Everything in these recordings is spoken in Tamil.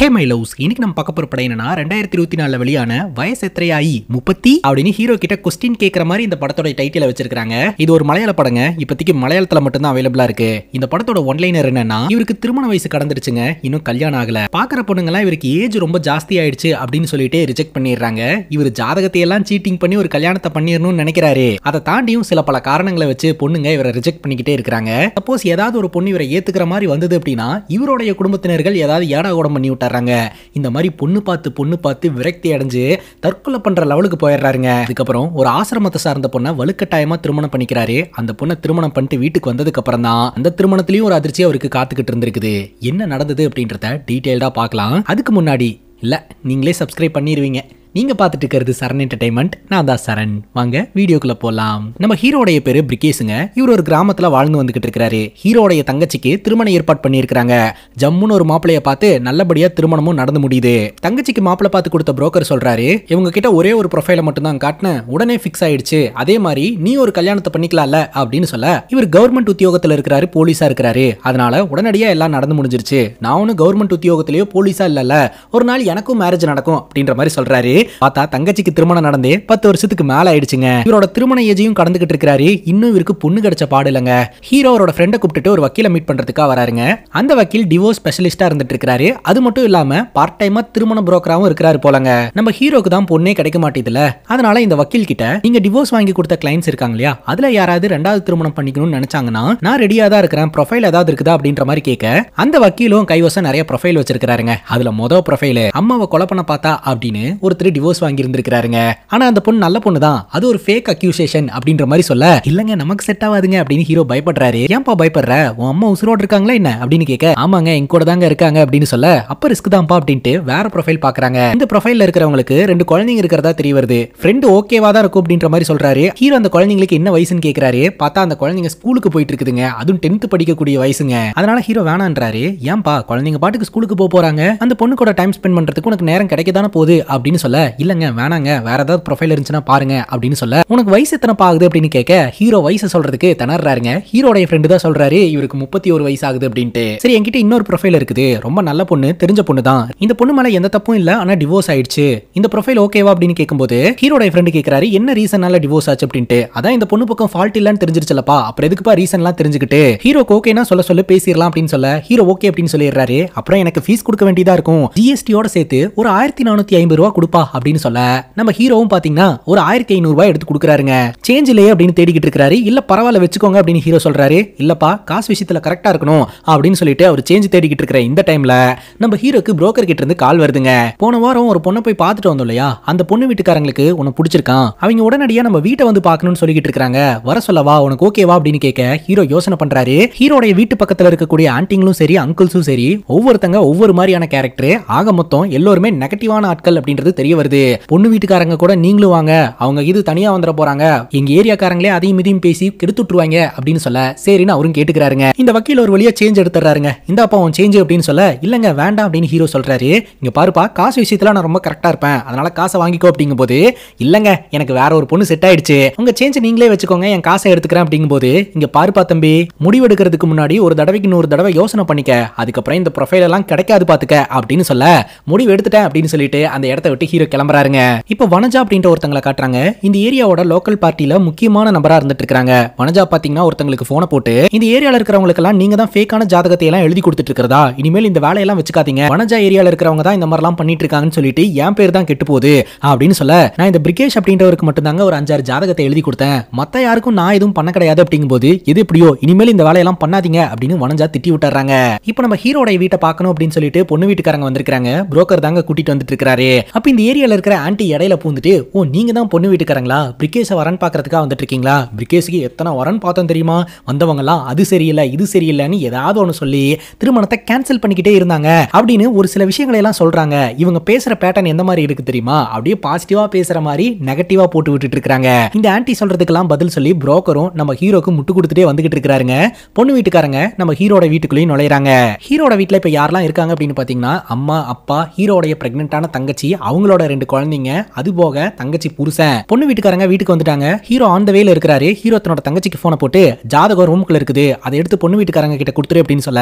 ஹே மை லவ்ஸ், இன்னைக்கு நம்ம பார்க்க போற படம் என்னன்னா 2024 வெளியான வயசு எத்தனையாயி 30 அப்படின்னு ஹீரோ கிட்ட கொஸ்டின் கேட்கற மாதிரி இந்த படத்தோட டைட்டில வச்சிருக்காங்க. இது ஒரு மலையாள படங்க. இப்போதைக்கு மலையாளத்துல மட்டும் தான் அவைலபிளா இருக்கு. இந்த படத்தோட ஒன்லைனர் என்னன்னா, இவருக்கு திருமண வயசு கடந்துருச்சுங்க, இன்னும் கல்யாணம் ஆகல. பாக்குற பொண்ணுங்கலாம் இவருக்கு ஏஜ் ரொம்ப ஜாஸ்தி ஆயிடுச்சு அப்படின்னு சொல்லிட்டு ரிஜெக்ட் பண்ணிடுறாங்க. இவர் ஜாதகத்தை எல்லாம் சீட்டிங் பண்ணி ஒரு கல்யாணத்தை பண்ணிடணும்னு நினைக்கிறாரு. அதை தாண்டியும் சில பல காரணங்களை வச்சு பொண்ணுங்க இவரை ரிஜெக்ட் பண்ணிக்கிட்டே இருக்காங்க. சப்போஸ் ஏதாவது ஒரு பொண்ணு இவரை ஏத்துக்கிற மாதிரி வந்தது அப்படின்னா இவருடைய குடும்பத்தினர்கள் ஏதாவது ஏடாகூடம் பண்ணி விட்டாங்க. இந்த மாதிரி பொண்ணு பார்த்து விரக்தி அடைஞ்சு தற்கொலை பண்ற லெவலுக்கு போயிடுறாருங்க. அதுக்கப்புறம் ஒரு ஆசிரமத்தை சார்ந்த பொண்ணை வலுக்கட்டாயமா திருமணம் பண்ணிக்கிறாரு. அந்த பொண்ணை திருமணம் பண்ணிட்டு வீட்டுக்கு வந்ததுக்கு அப்புறம் தான் அந்த திருமணத்திலயும் ஒரு அதிர்ச்சி அவருக்கு காத்துக்கிட்டு இருந்திருக்குது. என்ன நடந்தது அப்படின்றத டீடைல்டா பார்க்கலாம். அதுக்கு முன்னாடி இல்ல நீங்களே சப்ஸ்கிரைப் பண்ணிடுவீங்க. நீங்க பார்த்துட்டு இருக்கிறது சரண் என்டர்டைன்மெண்ட். நான் தான் சரண். வாங்க வீடியோக்குள்ள போலாம். நம்ம ஹீரோடைய பேரு பிரிகேஷுங்க. இவர் ஒரு கிராமத்துல வாழ்ந்து வந்துகிட்டு இருக்காரு. ஹீரோடைய தங்கச்சிக்கு திருமண ஏற்பாடு பண்ணியிருக்காங்க. ஜம்முன்னு ஒரு மாப்பிளைய பார்த்து நல்லபடியா திருமணமும் நடந்து முடியுது. தங்கச்சிக்கு மாப்பிளை பார்த்து கொடுத்த புரோக்கர் சொல்றாரு, இவங்க கிட்ட ஒரே ஒரு ப்ரொஃபைலை மட்டும் தான் காட்டினேன், உடனே ஃபிக்ஸ் ஆயிடுச்சு. அதே மாதிரி நீ ஒரு கல்யாணத்தை பண்ணிக்கலாம்ல அப்படின்னு சொல்ல, இவர் கவர்மெண்ட் உத்தியோகத்துல இருக்கிறாரு, போலீஸா இருக்கிறாரு. அதனால உடனடியா எல்லாம் நடந்து முடிஞ்சிருச்சு. நான் ஒன்னும் கவர்மெண்ட் உத்தியோகத்திலேயோ போலீஸா இல்லல, ஒரு நாள் எனக்கும் மேரேஜ் நடக்கும் அப்படின்ற மாதிரி சொல்றாரு. பார்த்தா தங்கச்சிக்கு திருமணம் நடந்து 10 வருஷத்துக்கு மேல ஆயிடுச்சுங்க. இவரோட திருமண ஏஜையும் கடந்துகிட்டு இருக்காரு. இன்னும் இவருக்கு பொண்ணு கிடைச்ச பாடு இல்லங்க. ஹீரோ அவரோட ஃப்ரெண்டை கூப்பிட்டு ஒரு வக்கீல மீட் பண்றதுக்காக வராருங்க. அந்த வக்கீல் டிவோர்ஸ் ஸ்பெஷலிஸ்டா இருந்துட்டு இருக்காரு. அது மட்டும் இல்லாம பார்ட் டைமா திருமண புரோக்கராவும் இருக்கிறாரு போலங்க. நம்ம ஹீரோக்கு தான் பொண்ணே கிடைக்க மாட்டேதுல. அதனால இந்த வக்கீல் கிட்ட நீங்க டிவோர்ஸ் வாங்கி கொடுத்த கிளைண்ட்ஸ் இருக்காங்க இல்லையா, அதுல யாராவது ரெண்டாவது திருமணம் பண்ணிக்கணும்னு நினைச்சாங்கன்னா நான் ரெடியா தான் இருக்கிறேன், ப்ரொஃபைல் ஏதாவது இருக்குதா அப்படின்ற மாதிரி கேட்க, அந்த வக்கீலும் கைவசம் நிறைய ப்ரொஃபைல் வச்சிருக்காருங்க. அதுல மொதல் ப்ரொஃபைல் அம்மாவை கொலை பண்ண பார்த்தா அப்படின்னு ஒருத்தர் டிவோர்ஸ் வாங்கி இருந்திருக்காருங்க. ஆனா அந்த பொண்ணு நல்ல பொண்ணு தான், அது ஒரு ஃபேக் அக்யூசேஷன் அப்படின்ற மாதிரி சொல்ல, இல்லங்க நமக்கு செட் ஆகாதுங்க அப்படின்னு ஹீரோ பயப்படுறாரு. ஏன்பா பயப்படுற, உன் அம்மா உசுரோடு இருக்காங்களா என்ன அப்படின்னு கேட்க, ஆமாங்க என் கூட தாங்க இருக்காங்க அப்படின்னு சொல்ல, அப்ப ரிஸ்க் தான்ப்பா அப்படின்ட்டு வேற ப்ரொஃபைல் பாக்குறாங்க. இந்த ப்ரொஃபைல்ல இருக்கிறவங்களுக்கு 2 குழந்தைங்க இருக்கிறதா தெரிய வருது. ஃப்ரெண்ட் ஓகேவா தான் இருக்கும் அப்படின்ற மாதிரி சொல்றாரு. ஹீரோ அந்த குழந்தைங்களுக்கு என்ன வயசுன்னு கேட்கிறாரு. பார்த்தா அந்த குழந்தைங்க ஸ்கூலுக்கு போயிட்டு இருக்குதுங்க, அதுவும் 10th படிக்கக்கூடிய வயசுங்க. அதனால ஹீரோ வேணான்றாரு. ஏன்பா குழந்தைங்க பாட்டுக்கு ஸ்கூலுக்கு போறாங்க, அந்த பொண்ணு கூட டைம் ஸ்பெண்ட் பண்றதுக்கு உனக்கு நேரம் கிடைக்கதானே போகுது அப்படின்னு சொல்ல, இல்லங்க வேணாங்க வேற ஏதாவது ப்ரொஃபைல் இருந்துச்சுன்னா பாருங்க அப்படின்னு சொல்ல, உனக்கு வயசு எத்தனை ஆகுது அப்படின்னு கேட்க, ஹீரோ வயசு சொல்றதுக்கு திணறாருங்க. ஹீரோடைய ஃப்ரெண்டு தான் சொல்றாரு இவருக்கு 31 வயசு ஆகுது அப்படின்ட்டு. சரி என்கிட்ட இன்னொரு ப்ரொஃபைல் இருக்குது, ரொம்ப நல்ல பொண்ணு, தெரிஞ்ச பொண்ணு தான், இந்த பொண்ணு மேல எந்த தப்பும் இல்ல, ஆனா டிவோர்ஸ் ஆயிடுச்சு, இந்த ப்ரொஃபைல் ஓகேவா அப்படின்னு கேட்கும்போது ஹீரோடைய ஃப்ரெண்டு கேட்கிறாரு என்ன ரீசனால டிவோர்ஸ் ஆச்சு அப்படின்ட்டு. அதான் இந்த பொண்ணு பக்கம் ஃபால்ட் இல்லன்னு தெரிஞ்சிருச்சலப்பா, அப்புறம் எதுக்குப்பா ரீசன்லாம் தெரிஞ்சுக்கிட்டு, ஹீரோக்கு ஓகேனா சொல்ல பேசிடலாம் அப்படின்னு சொல்ல, ஹீரோ ஓகே அப்படின்னு சொல்லிடுறாரு. அப்புறம் எனக்கு ஃபீஸ் கொடுக்க வேண்டியதா இருக்கும், ஜிஎஸ்டியோட சேர்த்து ஒரு 1450 ரூபா கொடுப்பா அப்படின்னு சொல்ல, நம்ம ஹீரோவும் பாத்தீங்கன்னா ஒரு 1500 ரூபாய் எடுத்து கொடுக்குறாருங்க. சேஞ்ச் இல்லையே அப்படின்னு தேடிக்கிட்டு இருக்காரு. இல்ல பரவாயில்ல வச்சுக்கோங்க அப்படின்னு ஹீரோ சொல்றாரு. இல்லப்பா காசு விஷயத்துல கரெக்டா இருக்கணும் அப்படின்னு சொல்லிட்டு அவர் சேஞ்ச் தேடிக்கிட்டு இருக்கிற இந்த டைம்ல நம்ம ஹீரோக்கு புரோக்கர் கிட்ட இருந்து கால் வருதுங்க. போன வாரம் ஒரு பொண்ணை போய் பார்த்துட்டு வந்தோம் இல்லையா, அந்த பொண்ணு வீட்டுக்காரங்களுக்கு உனக்கு பிடிச்சிருக்கான், அவங்க உடனடியா நம்ம வீட்டை வந்து பார்க்கணும்னு சொல்லிக்கிட்டு இருக்காங்க, வர சொல்லவா, உனக்கு ஓகேவா அப்படின்னு கேட்க ஹீரோ யோசனை பண்றாரு. ஹீரோடைய வீட்டு பக்கத்துல இருக்கக்கூடிய ஆன்டிங்களும் சரி அங்கிள்ஸும் சரி ஒவ்வொருத்தங்க ஒவ்வொரு மாதிரியான கேரக்டர், ஆக மொத்தம் எல்லோருமே நெகட்டிவான ஆட்கள் அப்படின்றது தெரிய வருது. பொண்ணு வீட்டுக்காரங்க கூட நீங்களும் வாங்க, அவங்க இது தனியா வந்துட போறாங்க, எங்க ஏரியாக்காரங்களே அதையும் இதையும் பேசி கெடுத்துட்டுருவாங்க அப்படின்னு சொல்ல, சரின்னு அவரும் கேட்டுக்கிறாருங்க. இந்த வக்கீல் ஒரு வழியா சேஞ்ச் எடுத்துறாருங்க. இந்த அப்பா அவன் சேஞ்ச் அப்படின்னு சொல்ல, இல்லங்க வேண்டாம் அப்படின்னு ஹீரோ சொல்றாரு. இங்க பாருப்பா காசு விஷயத்துல நான் ரொம்ப கரெக்டா இருப்பேன், அதனால காசை வாங்கிக்கோ அப்படிங்கும் போது, இல்லங்க எனக்கு வேற ஒரு பொண்ணு செட் ஆயிடுச்சு, உங்க சேஞ்ச் நீங்களே வச்சுக்கோங்க, என் காசை எடுத்துக்கிறேன் அப்படிங்கும் போது, இங்க பாருப்பா தம்பி, முடிவெடுக்கிறதுக்கு முன்னாடி ஒரு தடவைக்கு 100 தடவை யோசனை பண்ணிக்க, அதுக்கப்புறம் இந்த ப்ரொஃபைல் எல்லாம் கிடைக்காது பாத்துக்க அப்படின்னு சொல்ல, முடிவு எடுத்துட்டேன் அப்படின்னு சொல்லிட்டு அந்த இடத்தை விட்டு ஹீரோ கிளம்புறாருங்க. இப்ப வனஜா அப்படின்ற ஒருத்தங்களை காட்டுறாங்க. இந்த ஏரியாவோட லோக்கல் பார்ட்டில முக்கியமான நபரா இருந்துட்டு இருக்காங்க. வனஜா பாத்தீங்கன்னா ஒருத்தங்களுக்கு போனை போட்டு, இந்த ஏரியால இருக்கிறவங்களுக்கு எல்லாம் நீங்க தான் ஃபேக்கான ஜாதகத்தை எல்லாம் எழுதி கொடுத்துட்டு இருக்கிறதா, இனிமேல் இந்த வேலையெல்லாம் வச்சுக்காதீங்க, வனஜா ஏரியால இருக்கிறவங்க தான் இந்த மாதிரி எல்லாம் பண்ணிட்டு இருக்காங்கன்னு சொல்லிட்டு என் பேர் தான் கெட்டு போகுது அப்படின்னு சொல்ல, நான் இந்த பிரிகேஷ் அப்படின்றவருக்கு மட்டும் தாங்க ஒரு 5-6 ஜாதகத்தை எழுதி கொடுத்தேன், மத்த யாருக்கும் நான் எதுவும் பண்ண கிடையாது அப்படிங்கும்போது, எது எப்படியோ இனிமேல் இந்த வேலையெல்லாம் பண்ணாதீங்க அப்படின்னு வனஜா திட்டி விட்டுறாங்க. இப்போ நம்ம ஹீரோடைய வீட்டை பார்க்கணும் அப்படின்னு சொல்லிட்டு பொண்ணு வீட்டுக்காரங்க வந்திருக்காங்க. புரோக்கர் தாங்க கூட்டிட்டு வந்துட்டு இருக்காரு. அப்ப இந்த ஏரியால இருக்கிற ஆன்டி இடையில பூந்துட்டு, ஓ நீங்க தான் பொண்ணு வீட்டுக்காரங்களா, பிரிகேஷ வரன் பாக்குறதுக்காக வந்துட்டு இருக்கீங்களா, பிரிகேஷுக்கு எத்தனை வரன் பார்த்தோம் தெரியுமா, வந்தவங்க எல்லாம் அது சரியில்லை இது சரியில்லைன்னு ஏதாவது ஒன்று சொல்லி திருமணத்தை கேன்சல் பண்ணிக்கிட்டே இருந்தாங்க அப்படின்னு ஒரு சில விஷயங்களை எல்லாம் சொல்றாங்க. இவங்க பேசுற பேட்டர்ன் எந்த மாதிரி இருக்கு தெரியுமா, அப்படியே பாசிட்டிவா பேசுற மாதிரி நெகட்டிவா போட்டு விட்டுட்டு இருக்காங்க. இந்த ஆன்டி சொல்றதுக்கெல்லாம் பதில் சொல்லி புரோக்கரும் நம்ம ஹீரோக்கு முட்டு கொடுத்துட்டே வந்துகிட்டு இருக்காருங்க. பொண்ணு வீட்டுக்காரங்க நம்ம ஹீரோட வீட்டுக்குள்ளேயும் நுழையறாங்க. ஹீரோட வீட்டுல இப்ப யாரெல்லாம் இருக்காங்க அப்படின்னு பாத்தீங்கன்னா, அம்மா அப்பா, ஹீரோடைய பிரெக்னென்ட்டான தங்கச்சி, அவங்களோட ஹீரோவோட 2 குழந்தைங்க, அது போக தங்கச்சி புருஷன். பொண்ணு வீட்டுக்காரங்க வீட்டுக்கு வந்துட்டாங்க. ஹீரோ ஆன் த வேல இருக்காரு. ஹீரோ தன்னோட தங்கச்சிக்கு போனை போட்டு ஜாதகம் ரூமுக்குள்ள இருக்குது, அதை எடுத்து பொண்ணு வீட்டுக்காரங்க கிட்ட கொடுத்துரு அப்படின்னு சொல்ல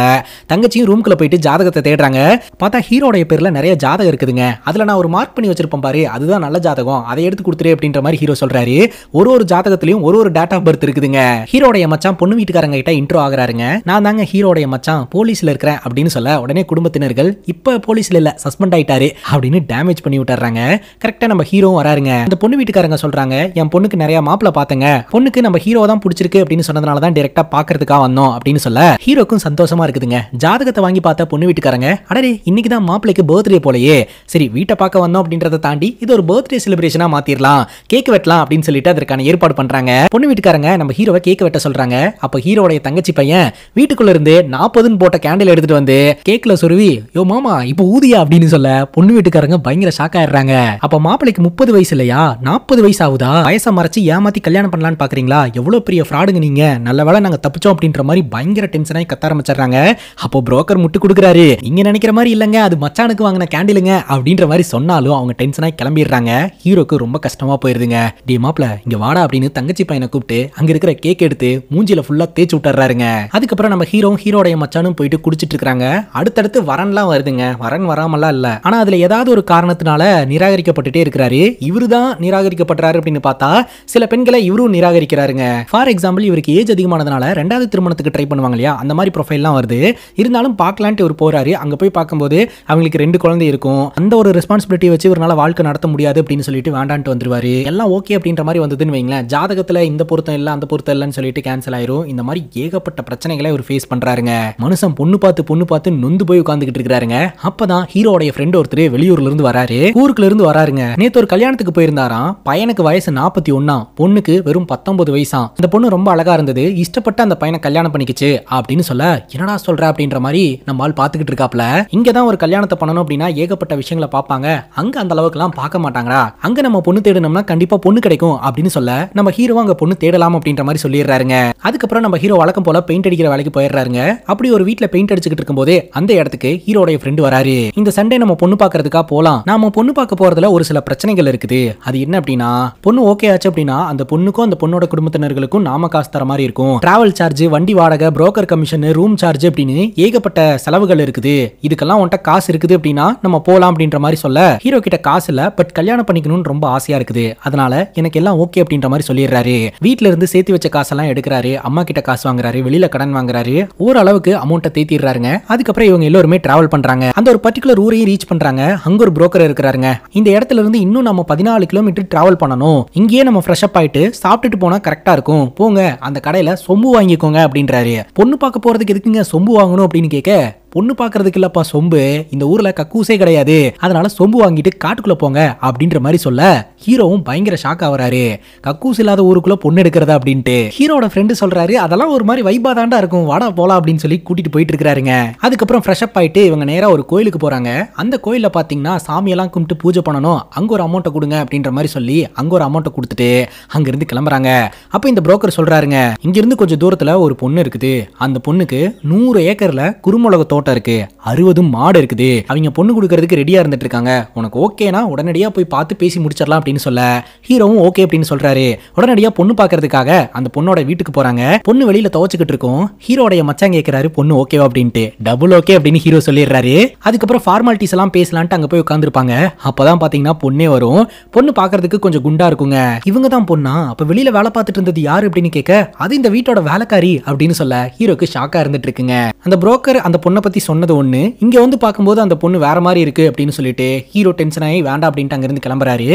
தங்கச்சியும் ரூமுக்குள்ள போயிட்டு ஜாதகத்தை தேடுறாங்க. பார்த்தா ஹீரோடைய பேர்ல நிறைய ஜாதகம் இருக்குதுங்க. அதுல நான் ஒரு மார்க் பண்ணி வச்சிருப்பேன் பாரு, அதுதான் நல்ல ஜாதகம், அதை எடுத்து கொடுத்துரு அப்படின்ற மாதிரி ஹீரோ சொல்றாரு. ஒரு ஜாதகத்திலயும் ஒரு டேட் ஆஃப் பர்த் இருக்குதுங்க. ஹீரோடைய மச்சான் பொண்ணு வீட்டுக்காரங்க கிட்ட இன்ட்ரோ ஆகுறாருங்க. நான் தாங்க ஹீரோடைய மச்சான், போலீஸ்ல இருக்கிறேன் அப்படின்னு சொல்ல உடனே குடும்பத்தினர்கள் இப்ப போலீஸ்ல இல்ல சஸ்பெண்ட் ஆயிட்டாரு அப்படின்னு டேமேஜ் பண்ணி விட்டுறாங்க. கரெக்டா நம்ம ஹீரோ வராருங்க. அந்த பொண்ணு வீட்டுக்காரங்க சொல்றாங்க, என் பொண்ணுக்கு நிறைய மாப்பிளை பார்த்தங்க, பொண்ணுக்கு நம்ம ஹீரோ தான் பிடிச்சிருக்கு அப்படின்னு சொன்னதுனால தான் டைரக்டா பாக்குறதுக்காக வந்தோம் அப்படின்னு சொல்ல ஹீரோக்கும் சந்தோஷமா இருக்குதுங்க. ஜாதகத்தை வாங்கி பார்த்த பொண்ணு வீட்டுக்காரங்க, அடடே இன்னைக்கு தான் மாப்பிளைக்கு பர்த்டே போலயே, சரி வீட்டை பார்க்க வந்தோம் அப்படின்றத தாண்டி இது ஒரு பர்த்டே செலிப்ரேஷனா மாத்திரலாம், கேக் வெட்டலாம் அப்படின்னு சொல்லிட்டு அதற்கான ஏற்பாடு பண்றாங்க. பொண்ணு வீட்டுக்காரங்க நம்ம ஹீரோவை கேக் வெட்ட சொல்றாங்க. அப்ப ஹீரோடைய தங்கச்சி பையன் வீட்டுக்குள்ள இருந்து 40 போட்ட கேண்டில் எடுத்துட்டு வந்து கேக்ல சொருவி, யோ மாமா இப்ப ஊதியா அப்படின்னு சொல்ல பொண்ணு வீட்டுக்காரங்க பயங்கர ஷாக் ஆயிடுறாங்க. அப்ப மாப்பிளைக்கு 30 வயசு இல்லையா, 40 வயசு ஆகுதா, வயசை மறைச்சு ஏமாத்தி கல்யாணம் பண்ணலான்னு பாக்குறீங்களா, எவ்வளவு பெரிய ஃப்ராடுங்க நீங்க, நல்ல வேளை நாங்க தப்பிச்சோம் அப்படின்ற மாதிரி பயங்கர டென்ஷனாയി கத்த ஆரம்பிச்சிடுறாங்க. அப்போ புரோக்கர் முட்டு கொடுக்குறாரு, நீங்க நினைக்கிற மாதிரி இல்லங்க, அது மச்சானுக்கு வாங்கின கேண்டிலுங்க அப்படின்ற மாதிரி சொன்னாலும் அவங்க டென்ஷனாയി கிளம்பிடுறாங்க. ஹீரோக்கு ரொம்ப கஷ்டமா போயிருதுங்க. டே மாப்ள இங்க வாடா அப்படின்னு தங்கச்சி பையனை கூப்பிட்டு அங்க இருக்கிற கேக் எடுத்து மூஞ்சில ஃபுல்லா தேய்ச்சி விட்டுறாருங்க. அதுக்கப்புறம் நம்ம ஹீரோடைய மச்சானும் போயிட்டு குடிச்சிட்டு இருக்காங்க. அடுத்தடுத்து வரன்லாம் வருதுங்க. வரன் வராமலாம் இல்ல, ஆனா அதுல ஏதாவது ஒரு காரணத்தினால நிராகரிக்கப்பட்டுட்டே இருக்கிறாரு. இவருதான் நிராகரிக்கப்படுறாரு அப்படின்னு பார்த்தா சில பெண்களை இவரும் நிராகரிக்கிறாருங்க. ஃபார் எக்ஸாம்பிள் இவருக்கு ஏஜ் அதிகமானதுனால 2வது திருமணத்துக்கு ட்ரை பண்ணுவாங்க இல்லையா, அந்த மாதிரி ப்ரொஃபைல்லாம் வருது. இருந்தாலும் பார்க்கலான்ட்டு இவர் போறாரு. அங்க போய் பார்க்கும்போது அவங்களுக்கு 2 குழந்தை இருக்கும். அந்த ஒரு ரெஸ்பான்சிபிலிட்டி வச்சு இவரால வாழ்க்கை நடத்த முடியாது அப்படின்னு சொல்லிட்டு வேண்டான்ட்டு வந்துருவாரு. எல்லாம் ஓகே அப்படின்ற மாதிரி வந்ததுன்னு வைங்களேன், ஜாதகத்துல இந்த பொருத்தம் இல்ல அந்த பொருத்தம் இல்லன்னு சொல்லிட்டு கேன்சல் ஆயிரும். இந்த மாதிரி ஏகப்பட்ட பிரச்சனைகளை இவர் ஃபேஸ் பண்றாருங்க. மனுஷன் பொண்ணு பார்த்து நொந்து போய் உட்கார்ந்துகிட்டு இருக்காருங்க. அப்பதான் ஹீரோடைய ஃப்ரெண்ட் ஒருத்தர் வெளியூர்ல இருந்து வராரு, ஊருக்குள்ள இருந்து வராருங்க. நேத்து ஒரு கல்யாணத்துக்கு போயிருந்தாராம். பையனுக்கு வயசு 41, பொண்ணுக்கு வெறும் 19 வயசாம். அந்த பொண்ணு ரொம்ப அழகா இருந்தது, இஷ்டப்பட்ட அந்த பையனை கல்யாணம் பண்ணிக்கிச்சு அப்படின்னு சொல்ல, என்னடா சொல்ற அப்படின்ற மாதிரி நம்ம ஆள் பாத்துக்கிட்டு இருக்காப்ல. இங்கதான் ஒரு கல்யாணத்தை பண்ணணும் அப்படின்னா ஏகப்பட்ட விஷயங்களை பார்ப்பாங்க, அங்க அந்த அளவுக்கு எல்லாம் பார்க்க மாட்டாங்களா, அங்க நம்ம பொண்ணு தேடணும்னா கண்டிப்பா பொண்ணு கிடைக்கும் அப்படின்னு சொல்ல நம்ம ஹீரோ அங்க பொண்ணு தேடலாம் அப்படின்ற மாதிரி சொல்லிடுறாருங்க. அதுக்கப்புறம் நம்ம ஹீரோ வழக்கம் போல பெயிண்ட் அடிக்கிற வேலைக்கு போயிடுறாருங்க. அப்படி ஒரு வீட்ல பெயிண்ட் அடிச்சுக்கிட்டு இருக்கும்போது அந்த இடத்துக்கு ஹீரோடைய ஃப்ரெண்ட் வராரு. இந்த சண்டே நம்ம பொண்ணு பாக்குறதுக்கா போலாம், நாம பொண்ணு பார்க்க போறதுல ஒரு சில பிரச்சனைகள் இருக்குது. அது என்ன அப்படின்னா, பொண்ணு ஓகே ஆச்சு அப்படின்னா அந்த பொண்ணுக்கும் அந்த பொண்ணோட குடும்பத்தினர்களுக்கும் நாம காசு தர மாதிரி இருக்கும். டிராவல் சார்ஜ், வண்டி வாடகை, புரோக்கர் கமிஷன், ரூம் சார்ஜ் அப்படின்னு ஏகப்பட்ட செலவுகள் இருக்குது. இதுக்கெல்லாம் உன்கிட்ட காசு இருக்குது அப்படின்னா நம்ம போலாம் அப்படின்ற மாதிரி சொல்ல, ஹீரோ கிட்ட காசு இல்ல, பட் கல்யாணம் பண்ணிக்கணும்னு ரொம்ப ஆசையா இருக்குது, அதனால எனக்கு எல்லாம் ஓகே அப்படின்ற மாதிரி சொல்லிடுறாரு. வீட்ல இருந்து சேர்த்து வச்ச காசெல்லாம் எடுக்கிறாரு, அம்மா கிட்ட காசு வாங்குறாரு, வெளியில கடன் வாங்குறாரு, ஓரளவுக்கு அமௌண்ட்டை தேத்திடுறாருங்க. அதுக்கப்புறம் இவங்க எல்லாருமே டிராவல் பண்றாங்க. அந்த ஒரு பர்டிகுலர் ஊரையும் ரீச் பண்றாங்க. அங்க ஒரு புரோக்கர் இருக்கிறாருங்க. இந்த இடத்துல இருந்து இன்னும் நம்ம 14 கிலோமீட்டர் டிராவல் பண்ணணும், இங்கேயே நம்ம ஃப்ரெஷ் அப் ஆயிட்டு சாப்பிட்டுட்டு போனா கரெக்டா இருக்கும், போங்க அந்த கடையில சொம்பு வாங்கிக்கோங்க அப்படின்றாரு. பொண்ணு பார்க்க போறதுக்கு எதுக்குங்க சொம்பு வாங்கணும் அப்படின்னு கேட்க, பொண்ணு பாக்குறதுக்கு இல்லப்பா சொம்பு, இந்த ஊர்ல கக்கூசே கிடையாது, அதனால சொம்பு வாங்கிட்டு காட்டுக்குள்ள போங்க அப்படின்ற மாதிரி சொல்ல ஹீரோவும் பயங்கர ஷாக் ஆகுறாரு. கக்கூஸ் இல்லாத ஊருக்குள்ள பொண்ணு எடுக்கிறதா அப்படின்ட்டு. ஹீரோட ஃப்ரெண்டு சொல்றாரு, அதெல்லாம் ஒரு மாதிரி வைபா தாண்டா இருக்கும், வாடா போலாம் அப்படின்னு சொல்லி கூட்டிட்டு போயிட்டு இருக்காருங்க. அதுக்கப்புறம் ஃப்ரெஷ் அப் ஆயிட்டு இவங்க நேரா ஒரு கோயிலுக்கு போறாங்க. அந்த கோயில பாத்தீங்கன்னா சாமியெல்லாம் கும்பிட்டு பூஜை பண்ணணும், அங்க ஒரு அமௌண்ட்டை கொடுங்க அப்படின்ற மாதிரி சொல்லி அங்க ஒரு அமௌண்ட்டை கொடுத்துட்டு அங்க இருந்து கிளம்புறாங்க. அப்ப இந்த புரோக்கர் சொல்றாருங்க, இங்க இருந்து கொஞ்சம் தூரத்துல ஒரு பொண்ணு இருக்குது, அந்த பொண்ணுக்கு 100 ஏக்கர்ல குறுமிளகு தோட்டம் இருக்கு, 60 மாடு இருக்குது, அவங்க பொண்ணு கொடுக்கறதுக்கு ரெடியா இருந்துட்டு இருக்காங்க, உனக்கு ஓகேனா உடனடியா போய் பார்த்து பேசி முடிச்சிடலாம் அப்படின்னு சொல்ல ஹீரோவும் ஓகே அப்படின்னு சொல்றாரு. உடனடியா பொண்ணு பாக்குறதுக்காக அந்த பொண்ணோட வீட்டுக்கு போறாங்க. பொண்ணு வெளியில துவச்சுக்கிட்டு இருக்கும். ஹீரோடைய மச்சான் கேட்கிறாரு பொண்ணு ஓகேவா அப்படின்ட்டு. டபுள் ஓகே அப்படின்னு ஹீரோ சொல்லிடுறாரு. அதுக்கப்புறம் ஃபார்மாலிட்டிஸ் எல்லாம் பேசலான்ட்டு அங்க போய் உட்காந்துருப்பாங்க. அப்பதான் பாத்தீங்கன்னா பொண்ணே வரும். பொண்ணு பாக்குறதுக்கு கொஞ்சம் குண்டா இருக்குங்க. இவங்க தான் பொண்ணா, அப்ப வெளியில வேலை பார்த்துட்டு இருந்தது யாரு அப்படின்னு கேட்க, அது இந்த வீட்டோட வேலைக்காரி அப்படின்னு சொல்ல ஹீரோக்கு ஷாக்கா இருந்துட்டு இருக்குங்க. அந்த புரோக்கர் அந்த பொண்ணை பத்தி சொன்னது ஒண்ணு, இங்க வந்து பார்க்கும்போது அந்த பொண்ணு வேற மாதிரி இருக்கு அப்படின்னு சொல்லிட்டு ஹீரோ டென்ஷன் ஆகி வேண்டாம் அப்படின்ட்டு அங்க இருந்து கிளம்புறாரு.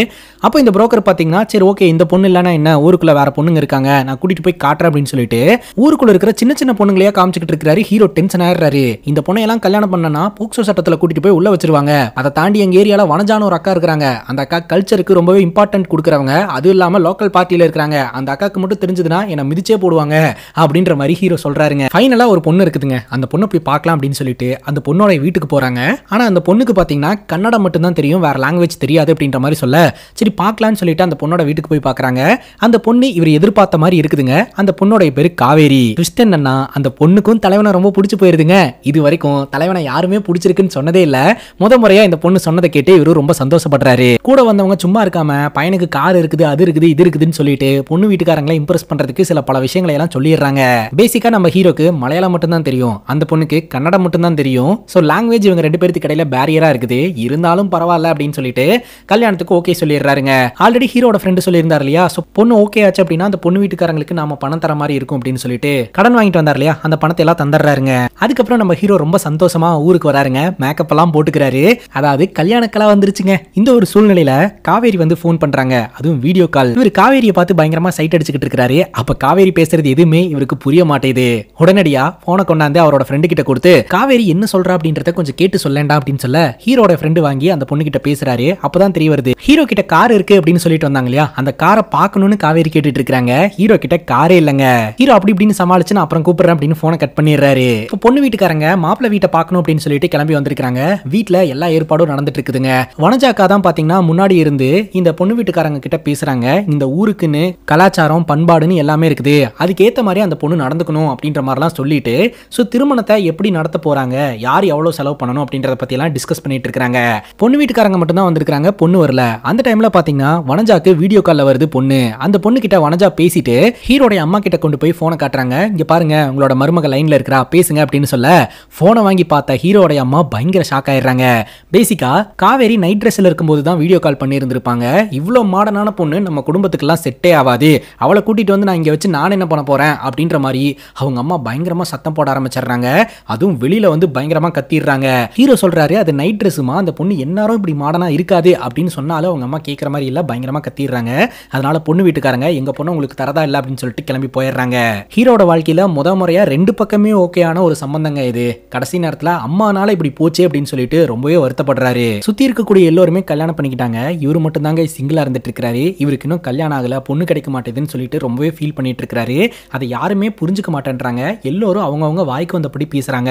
அப்போ இந்த புரோக்கர் பாத்தீங்கன்னா, சரி ஓகே இந்த பொண்ணு இல்லனா என்ன, ஊருக்குள்ள வேற பொண்ணுங்க இருக்காங்க, நான் கூட்டிட்டு போய் காட்டுறேன் அப்படின்னு சொல்லிட்டு ஊருக்குள்ள இருக்கிற சின்ன சின்ன பொண்ணுங்களையா காமிச்சிட்டு இருக்காரு. ஹீரோ டென்ஷன் ஆயிடுறாரு. இந்த பொண்ணையெல்லாம் கல்யாணம் பண்ணனா போக்சோ சட்டத்துல கூட்டிட்டு போய் உள்ள வச்சிருவாங்க. அதை தாண்டி எங்க ஏரியால வனஜான ஒரு அக்கா இருக்காங்க, அந்த அக்கா கல்ச்சருக்கு ரொம்பவே இம்பார்ட்டன்ட் கொடுக்குறவங்க, அது இல்லாம லோக்கல் பார்ட்டியில இருக்காங்க, அந்த அக்காக்கு மட்டும் தெரிஞ்சதுன்னா என்ன மிதிச்சே போடுவாங்க அப்படின்ற மாதிரி ஹீரோ சொல்றாருங்க. ஃபைனலா ஒரு பொண்ணு இருக்குதுங்க, அந்த பொண்ணை போய் பார்க்கலாம் அப்படின்னு சொல்லிட்டு அந்த பொண்ணோட வீட்டுக்கு போறாங்க. ஆனா அந்த பொண்ணுக்கு பாத்தீங்கன்னா கன்னடம் மட்டும் தான் தெரியும், வேற லாங்குவேஜ் தெரியாது அப்படின்ற மாதிரி சொல்ல, சரி பார்க்கலாம்னு சொல்லிட்டு அந்த பொண்ணோட வீட்டுக்கு போய் பாக்குறாங்க. அந்த பொண்ணு இவர் எதிர்பார்த்த மாதிரி இருக்குதுங்க. அந்த பொண்ணோட பேரு காவேரி. ட்விஸ்ட் என்னன்னா அந்த பொண்ணுக்கும் தலைவனை ரொம்ப பிடிச்சு போயிருதுங்க. இது வரைக்கும் தலைவனை யாருமே பிடிச்சிருக்குன்னு சொன்னதே இல்ல. முறையா இந்த பொண்ணு சொன்னதை கேட்டு இவரு ரொம்ப சந்தோஷப்படுறாரு. கூட வந்தவங்க சும்மா இருக்காம பையனுக்கு கார் இருக்குது, அது இருக்குது, இது இருக்குதுன்னு சொல்லிட்டு பொண்ணு வீட்டுக்காரங்களை இம்ப்ரெஸ் பண்றதுக்கு சில பல விஷயங்களை எல்லாம் சொல்லிடுறாங்க. பேசிக்கா நம்ம ஹீரோக்கு மலையாளம் மட்டும் தான் தெரியும், அந்த பொண்ணுக்கு கன்னடம் மட்டும் தான் தெரியும். சோ லாங்குவேஜ் இவங்க ரெண்டு பேருக்கு இடையில பேரியரா இருக்குது. இருந்தாலும் பரவாயில்ல அப்படின்னு சொல்லிட்டு கல்யாணத்துக்கு ஓகே சொல்லிடுறாருங்க. ஆல்ரெடி ஹீரோட ஃப்ரெண்டு சொல்லியிருந்தார் இல்லையா, சோ பொண்ணு ஓகே ஆச்சு அப்படின்னா அந்த பொண்ணு வீட்டுக்காரங்களுக்கு நாம பணம் தர மாதிரி இருக்கும் அப்படின்னு சொல்லிட்டு கடன் வாங்கிட்டு வந்தார் இல்லையா, அந்த பணத்தை எல்லாம் தந்துடுறாருங்க. அதுக்கப்புறம் நம்ம ஹீரோ ரொம்ப சந்தோஷமா ஊருக்கு வராருங்க. மேக்கப் எல்லாம் போட்டுக்கிறாரு. அதாவது கல்யாணக்கெல்லாம் வந்துருச்சுங்க. இந்த ஒரு சூழ்நிலையில காவேரி வந்து போன் பண்றாங்க, அதுவும் வீடியோ கால். இவர் காவேரியை பார்த்து பயங்கரமா சைட் அடிச்சுக்கிட்டு இருக்காரு. அப்ப காவேரி பேசுறது எதுவுமே இவருக்கு புரிய மாட்டேது. உடனடியா போனை கொண்டாந்து அவரோட ஃப்ரெண்டு கிட்ட கொடுத்து காவேரி என்ன சொல்றா அப்படின்றத கொஞ்சம் கேட்டு சொல்லேண்டா அப்படின்னு சொல்ல ஹீரோட ஃப்ரெண்டு வாங்கி அந்த பொண்ணு கிட்ட பேசுறாரு. அப்பதான் தெரிய வருது ஹீரோ கிட்ட கார் இருக்கு அப்படின்னு சொல்லிட்டு வந்தாங்க இல்லையா, அந்த காரை பார்க்கணும்னு காவேரி கேட்டுட்டு இருக்காங்க. ஹீரோ கிட்ட காரே இல்லங்க. ஹீரோ அப்படி இப்படின்னு சமாளிச்சு நான் அப்புறம் கூப்பிடுறேன் அப்படின்னு போனை கட் பண்ணிடுறாரு. இப்போ பொண்ணு வீட்டுக்காரங்க மாப்பிள்ளை வீட்டை பார்க்கணும் அப்படின்னு சொல்லிட்டு கிளம்பி வந்திருக்காங்க. வீட்டுல எல்லா ஏற்பாடும் நடந்துட்டு இருக்குதுங்க. வனஜாக்கா தான் பாத்தீங்கன்னா முன்னாடி இருந்து இந்த பொண்ணு வீட்டுக்காரங்க கிட்ட பேசுறாங்க. இந்த ஊருக்குன்னு கலாச்சாரம் பண்பாடுன்னு எல்லாமே இருக்குது, அதுக்கு ஏத்த மாதிரி அந்த பொண்ணு நடந்துக்கணும் அப்படின்ற மாதிரிலாம் சொல்லிட்டு சோ திருமணத்தை எப்படி நடத்த போறாங்க, யார் எவ்வளவு செலவு பண்ணணும் அப்படின்றத பத்தி எல்லாம் டிஸ்கஸ் பண்ணிட்டு இருக்காங்க. பொண்ணு வீட்டுக்காரங்க மட்டும் தான் வந்திருக்காங்க, பொண்ணு வரல. அந்த டைம்ல பாத்தீங்கன்னா வனஜாக்கு வீடியோ கால்ல வருது பொண்ணு. அந்த பொண்ணு கிட்ட வனஜா பேசிட்டு ஹீரோடைய அம்மா கிட்ட கொண்டு போய் போனை காட்டுறாங்க. இங்க பாருங்க உங்களோட மருமக லைன்ல இருக்கா, பேசுங்க அப்படின்னு சொல்ல போனை வாங்கி பார்த்த ஹீரோடைய அம்மா பயங்கர ஷாக் ஆயிடுறாங்க. பேசிக்கா காவேரி நைட் ட்ரெஸ்ல இருக்கும்போது தான் வீடியோ கால் பண்ணி இருந்திருப்பாங்க. இவ்வளவு மாடர்னான பொண்ணு நம்ம குடும்பத்துக்குலாம் செட்டே ஆகாது, அவளை கூட்டிட்டு வந்து நான் இங்க வச்சு நான் என்ன பண்ண போறேன் அப்படின்ற மாதிரி அவங்க அம்மா பயங்கரமா சத்தம் போட ஆரம்பிச்சிடுறாங்க. அதுவும் வெளியில வந்து பயங்கரமா கத்திடுறாங்க. ஹீரோ சொல்றாரு அது நைட் ட்ரெஸ்ஸுமா, அந்த பொண்ணு எல்லாரும் இப்படி மாடர்னா இருக்காது அப்படின்னு சொன்னாலும் அவங்க அம்மா கேட்கற மாதிரி இல்ல, பயங்கரமா கத்திடுறாங்க. அதனால பொண்ணு வீட்டுக்காரங்க எங்க பொண்ணு உங்களுக்கு தரதா இல்ல அப்படின்னு சொல்லிட்டு கிளம்பி போயிடுறாங்க. ஹீரோட வாழ்க்கையில முறையா ரெண்டு பக்கமே ஓகேயான ஒரு சம்பந்தங்க இது. கடைசி நேரத்துல அம்மானால இப்படி போச்சு அப்படின்னு சொல்லிட்டு ரொம்பவே வருத்தப்படுறாரு. சுத்தி இருக்கக்கூடிய எல்லாருமே கல்யாணம் பண்ணிக்கிட்டாங்க, இவரு மட்டும் தாங்க சிங்கிளா இருந்துட்டு இருக்காரு. இவருக்கு இன்னும் கல்யாணம் ஆகல, பொண்ணு கிடைக்க மாட்டேதுன்னு சொல்லிட்டு ரொம்பவே ஃபீல் பண்ணிட்டு இருக்காரு. அதை யாருமே புரிஞ்சுக்க மாட்டேன்றாங்க. எல்லாரும் அவங்கவுங்க வாய்க்கு வந்தபடி பேசுறாங்க.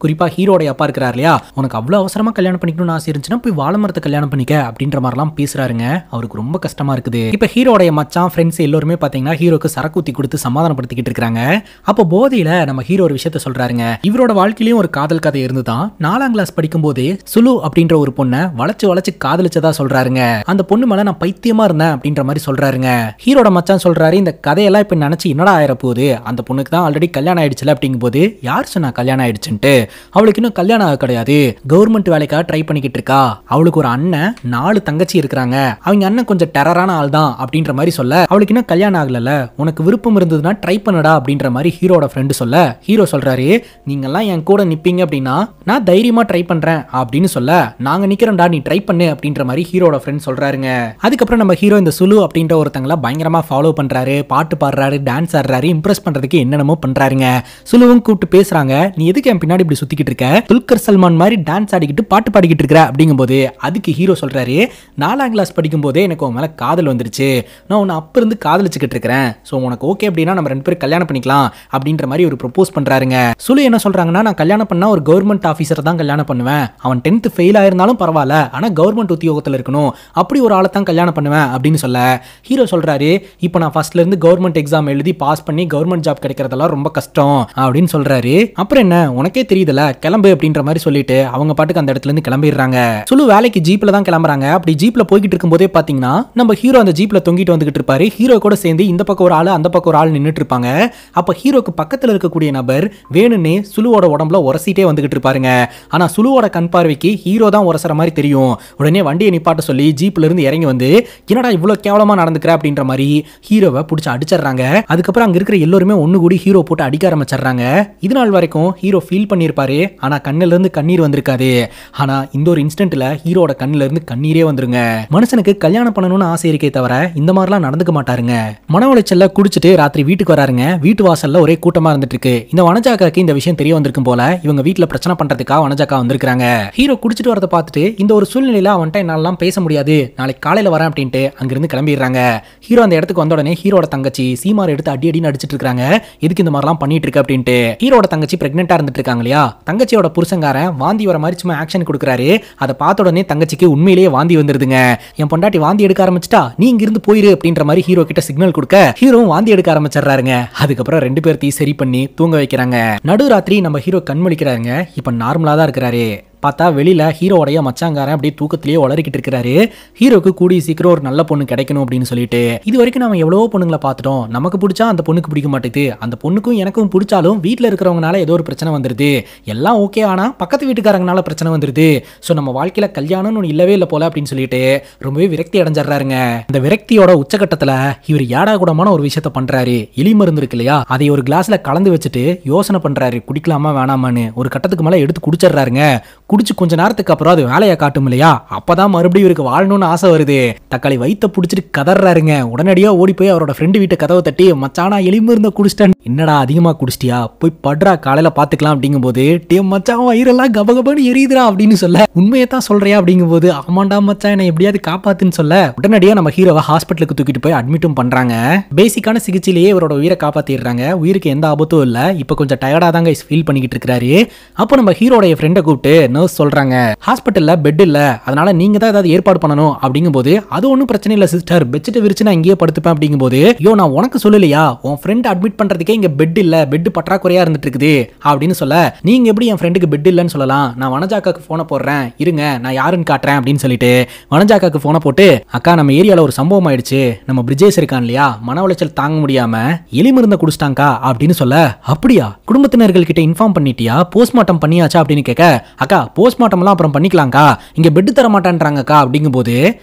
குறிப்பா ஹீரோட அப்பா இருக்கிறார் இல்லையா, உனக்கு அவ்வளவு அவசரமா கல்யாணம் பண்ணிக்கணும்னு ஆசை இருந்துச்சுன்னா போய் வாழை மரத்தை கல்யாணம் பண்ணிக்க அப்படின்ற மாதிரிலாம் பேசுறாருங்க. அவருக்கு ரொம்ப கஷ்டமா இருக்குது. இப்ப ஹீரோடைய மச்சான் ஃப்ரெண்ட்ஸ் எல்லாருமே பாத்தீங்கன்னா ஹீரோக்கு சரக்கு ஊத்தி கொடுத்து சமாதானப்படுத்திக்கிட்டு இருக்காங்க. அப்போ போதையில நம்ம ஹீரோ ஒரு விஷயத்த சொல்றாருங்க. இவரோட வாழ்க்கையிலயும் ஒரு காதல் கதை இருந்துதான். 4ஆம் கிளாஸ் படிக்கும் போதே சுலு அப்படின்ற ஒரு பொண்ணை வளைச்சு காதலிச்சதா சொல்றாருங்க. அந்த பொண்ணு மேல நான் பைத்தியமா இருந்தேன் அப்படின்ற மாதிரி சொல்றாருங்க. ஹீரோட மச்சான் சொல்றாரு இந்த கதையெல்லாம் இப்ப நினைச்சு என்னடா ஆயிர போகுது, அந்த பொண்ணுக்கு தான் ஆல்ரெடி கல்யாணம் ஆயிடுச்சுல அப்படிங்கும் போது யார் சொன்னா கல்யாணம் ஆயிடுச்சுன்ட்டு, அவளுக்கு இன்னும் கல்யாணம் ஆக கிடையாது, கவர்மெண்ட் வேலைக்காக ட்ரை பண்ணிக்கிட்டு இருக்கா, அவளுக்கு ஒரு அண்ணன் 4 தங்கச்சி இருக்கிறாங்க, அவங்க அண்ணன் கொஞ்சம் டெரரான ஆள் தான் அப்படின்ற மாதிரி சொல்ல அவளுக்கு இன்னும் கல்யாணம் ஆகல, உனக்கு விருப்பம் இருந்ததுன்னா ட்ரை பண்ணுடா அப்படின்ற மாதிரி ஹீரோட ஃப்ரெண்டு சொல்ல ஹீரோ சொல்றாரு நீங்கெல்லாம் என் கூட நிப்பீங்க அப்படின்னா நான் தைரியமா ட்ரை பண்றேன் அப்படின்னு சொல்ல நாங்க நிக்கிறோம்டா நீ ட்ரை பண்ணு அப்படின்ற மாதிரி ஹீரோட ஃப்ரெண்ட் சொல்றாருங்க. அதுக்கப்புறம் நம்ம ஹீரோ இந்த சுலு அப்படின்ற ஒருத்தங்கள பயங்கரமா ஃபாலோ பண்றாரு, பாட்டு பாடுறாரு, டான்ஸ் ஆடுறாரு, இம்ப்ரெஸ் பண்றதுக்கு என்னென்னமோ பண்றாருங்க. சுலுவும் கூப்பிட்டு பேசுறாங்க, நீ எதுக்கு என் பின்னாடி இப்படி சுத்திக்கிட்டு இருக்க, துல்கர் சல்மான் மாதிரி டான்ஸ் ஆடிக்கிட்டு பாட்டு பாடிக்கிட்டு இருக்க அப்படிங்கும்போது அதுக்கு ஹீரோ சொல்றாரு 4ஆம் கிளாஸ் படிக்கும் போதே எனக்கு உன் மேல காதல் வந்துருச்சு, நான் உன்னை அப்ப இருந்து காதலிச்சுக்கிட்டு இருக்கிறேன், சோ உனக்கு ஓகே அப்படின்னா நம்ம 2 பேரும் கல்யாணம் பண்ணிக்கலாம் அப்படின்ற மாதிரி ஒரு ப்ரொபோஸ் பண்றாருங்க. சுலு என்ன சொல்றாங்கன்னா நான் கல்யாணம் பண்ணா ஒரு கவர்மெண்ட் ஆபீசர் தான் கல்யாணம் பண்ணுவேன், அவன் 10th ஃபெயில் ஆயிருந்தாலும் பரவாயில்ல ஆனா கவர்மெண்ட் உத்தியோகத்தில் இருக்கணும், அப்படி ஒரு ஆளை தான் கல்யாணம் பண்ணுவேன் அப்படின்னு சொல்ல ஹீரோ சொல்றாரு இப்போ நான் ஃபர்ஸ்ட்ல இருந்து கவர்மெண்ட் எக்ஸாம் எழுதி பாஸ் பண்ணி கவர்மெண்ட் ஜாப் கிடைக்கிறதெல்லாம் ரொம்ப கஷ்டம் அப்படின்னு சொல்றாரு. அப்புறம் என்ன உனக்கே தெரியுதுல கிளம்பு அப்படின்ற மாதிரி சொல்லிட்டு அவங்க பாட்டுக்கு அந்த இடத்துல இருந்து கிளம்பிடுறாங்க. சுலு வேலைக்கு ஜீப்ல தான் கிளம்புறாங்க. அப்படி ஜீப்ல போய்கிட்டு இருக்கும் போதே பாத்தீங்கன்னா நம்ம ஹீரோ அந்த ஜீப்ல தொங்கிட்டு வந்துகிட்டு இருப்பாரு. ஹீரோ கூட சேர்ந்து இந்த பக்கம் ஒரு ஆளு அந்த பக்கம் ஒரு ஆள் நின்னுட்டு இருப்பாங்க. அப்ப ஹீரோக்கு பக்கத்துல இருக்கக்கூடிய நபர் வேணும்னே சுலுவோட உடம்புல உரசிட்டே வந்துகிட்டு இருப்பாருங்க. ஆனா சுலுவோட கண் பார்வைக்கு ஹீரோ தான் உரசற மாதிரி தெரியும். உடனே வண்டியை நிப்பாட்ட சொல்லி ஜீப்ல இருந்து இறங்கி வந்து என்னடா இவ்வளவு கேவலமா நடந்துக்கிற அப்படின்ற மாதிரி ஹீரோவை பிடிச்சி அடிச்சிடறாங்க. அதுக்கப்புறம் அங்க இருக்கிற எல்லாருமே ஒண்ணு கூடி ஹீரோ போட்டு அடிக்க ஆரம்பிச்சிடறாங்க. இது நாள் வரைக்கும் ஹீரோ ஃபீல் பண்ணிருப்பாரு, ஆனா கண்ணுல இருந்து கண்ணீர் வந்திருக்காது. ஆனா இந்த ஒரு இன்ஸ்டன்ட்ல ஹீரோட கண்ணுல இருந்து கண்ணீரே வந்துருங்க. மனுஷனுக்கு கல்யாணம் பண்ணணும்னு ஆசை இருக்கே தவிர இந்த மாதிரிலாம் நடந்துக்க மாட்டாருங்க. மன உளைச்சல்ல குடிச்சிட்டு ராத்திரி வீட்டுக்கு வராருங்க. வீட்டு வாசல்ல ஒரே கூட்டமா இருந்துட்டு இருக்கு. இந்த வனஜாக்காக்கு இந்த விஷயம் தெரிய வந்திருக்கும் போல இவங்க வீட்டுல பிரச்சனை பண்றதுக்காக வனஜாக்கா வந்திருக்காங்க. ஹீரோ குடிச்சிட்டு வரதை பார்த்துட்டு இந்த ஒரு சூழ்நிலையில அவன்கிட்ட என்னாலாம் பேச முடியாது, நாளைக்கு காலையில வரேன் அப்படின்ட்டு அங்கிருந்து கிளம்பிடுறாங்க. ஹீரோ அந்த இடத்துக்கு வந்த உடனே ஹீரோட தங்கச்சி சீமார் எடுத்து அடி அடின்னு அடிச்சிட்டு இருக்காங்க. எதுக்கு இந்த மாதிரிலாம் பண்ணிட்டு இருக்க அப்படின்ட்டு. ஹீரோட தங்கச்சி பிரெக்னெண்டா இருந்துட்டு இருக்காங்க இல்லையா, இல்லையா, தங்கச்சியோட புருஷங்காரன் வாந்தி வர மாதிரி சும்மா ஆக்ஷன் கொடுக்குறாரு. அதை பார்த்த உடனே தங்கச்சிக்கு உண்மையிலேயே வாந்தி வந்துருதுங்க. என் பொண்டாட்டி வாந்தி எடுக்க ஆரம்பிச்சிட்டா, நீ இங்கிருந்து போயிரு அப்படின்ற மாதிரி ஹீரோ கிட்ட சிக்னல் கொடுக்க ஹீரோவும் வாந்தி எடுக்க ஆரம்பிச்சிடுறாருங்க. அதுக்கப்புறம் 2 பேர்த்தையும் சரி பண்ணி தூங்க வைக்கிறாங்க. நடுராத்திரி நம்ம ஹீரோ கண் முழிக்கிறாருங்க. இப்ப நார்மலா தான் இருக்கிறாரு. பார்த்தா வெளியில ஹீரோடைய மச்சாங்காரன் அப்படியே தூக்கத்திலேயே உளறிக்கிட்டு இருக்கிறாரு. ஹீரோக்கு கூடிய சீக்கிரம் ஒரு நல்ல பொண்ணு கிடைக்கணும் அப்படின்னு சொல்லிட்டு. இது வரைக்கும் நம்ம எவ்வளவோ பொண்ணுங்களை பார்த்துட்டோம். நமக்கு பிடிச்சா அந்த பொண்ணுக்கு பிடிக்க மாட்டேது, அந்த பொண்ணுக்கும் எனக்கும் பிடிச்சாலும் வீட்டில் இருக்கிறவங்கனால ஏதோ ஒரு பிரச்சனை வந்துருது. எல்லாம் ஓகே, ஆனா பக்கத்து வீட்டுக்காரங்கனால பிரச்சனை வந்துருது. ஸோ நம்ம வாழ்க்கையில கல்யாணம்னு ஒன்று இல்லவே இல்லை போல அப்படின்னு சொல்லிட்டு ரொம்பவே விரக்தி அடைஞ்சிடறாருங்க. இந்த விரக்தியோட உச்சகட்டத்தில் இவர் ஏடா கூடமான ஒரு விஷயத்த பண்றாரு. எலி மருந்து இருக்கு இல்லையா, அதை ஒரு கிளாஸ்ல கலந்து வச்சுட்டு யோசனை பண்றாரு, குடிக்கலாமா வேணாமான்னு. ஒரு கட்டத்துக்கு மேல எடுத்து குடிச்சிடுறாருங்க. குடிச்சு கொஞ்ச நேரத்துக்கு அப்புறம் அது வேலையை காட்டும் இல்லையா, அப்பதான் மறுபடியும் இவருக்கு வாழணும்னு ஆசை வருது. தக்காளி வயித்தை பிடிச்சிட்டு கதறாருங்க. உடனடியா ஓடி போய் அவரோட ஃப்ரெண்டு வீட்டு கதவை தட்டி, மச்சானா எலும்பு இருந்த குடிச்சிட்டேன். என்னடா அதிகமா குடிச்சிட்டியா, போய் படுறா, காலையில பாத்துக்கலாம் அப்படிங்கும் போது, டே மச்சான் வயிறெல்லாம் கபகபன்னு எரியுதுரா அப்படின்னு சொல்ல, உண்மையை தான் சொல்றியா அப்படிங்கும் போது, ஆமாண்டா மச்சான் என்னை எப்படியாவது காப்பாத்துன்னு சொல்ல, உடனடியா நம்ம ஹீரோவை ஹாஸ்பிட்டலுக்கு தூக்கிட்டு போய் அட்மிட்டும் பண்றாங்க. பேசிக்கான சிகிச்சையிலேயே இவரோட உயிரை காப்பாத்திடுறாங்க. உயிருக்கு எந்த ஆபத்தும் இல்ல. இப்ப கொஞ்சம் டயர்டா தாங்க ஃபீல் பண்ணிக்கிட்டு இருக்காரு. அப்போ நம்ம ஹீரோடைய ஃப்ரெண்டை கூப்பிட்டு நர்ஸ் சொல்றாங்க, ஹாஸ்பிட்டல்ல பெட் இல்ல, அதனால நீங்க தான் ஏதாவது ஏற்பாடு பண்ணணும் அப்படிங்கும் போது, அது ஒன்றும் பிரச்சனை இல்லை சிஸ்டர், பெட்ஷீட் விரிச்சு நான் இங்கேயே படுத்துப்பேன் அப்படிங்கும் போது, ஐயோ நான் உனக்கு சொல்லலையா, உன் ஃப்ரெண்ட் அட்மிட் பண்றதுக்கே இங்க பெட் இல்ல, பெட் பற்றாக்குறையா இருந்துட்டு இருக்குது அப்படின்னு சொல்ல, நீங்க எப்படி என் ஃப்ரெண்டுக்கு பெட் இல்லைன்னு சொல்லலாம், நான் வனஜாக்காக்கு போனை போடுறேன் இருங்க, நான் யாருன்னு காட்டுறேன் அப்படின்னு சொல்லிட்டு வனஜாக்காக்கு போனை போட்டு, அக்கா நம்ம ஏரியால ஒரு சம்பவம் ஆயிடுச்சு, நம்ம பிரிஜேஸ் இருக்கான் இல்லையா, மன உளைச்சல் தாங்க முடியாம எலி மருந்த குடிச்சிட்டாங்கா அப்படின்னு சொல்ல, அப்படியா குடும்பத்தினர்கள் கிட்ட இன்ஃபார்ம் பண்ணிட்டியா, போஸ்ட்மார்ட்டம் பண்ணியாச்சா அப்படின்னு கேட்க, அக்கா போஸ்ட்மார்ட்டம்லாம் அப்புறம் பண்ணிக்கலாம்க்கா, இங்க பெட் தர மாட்டான்றாங்கக்கா அப்படிங்கும் போது,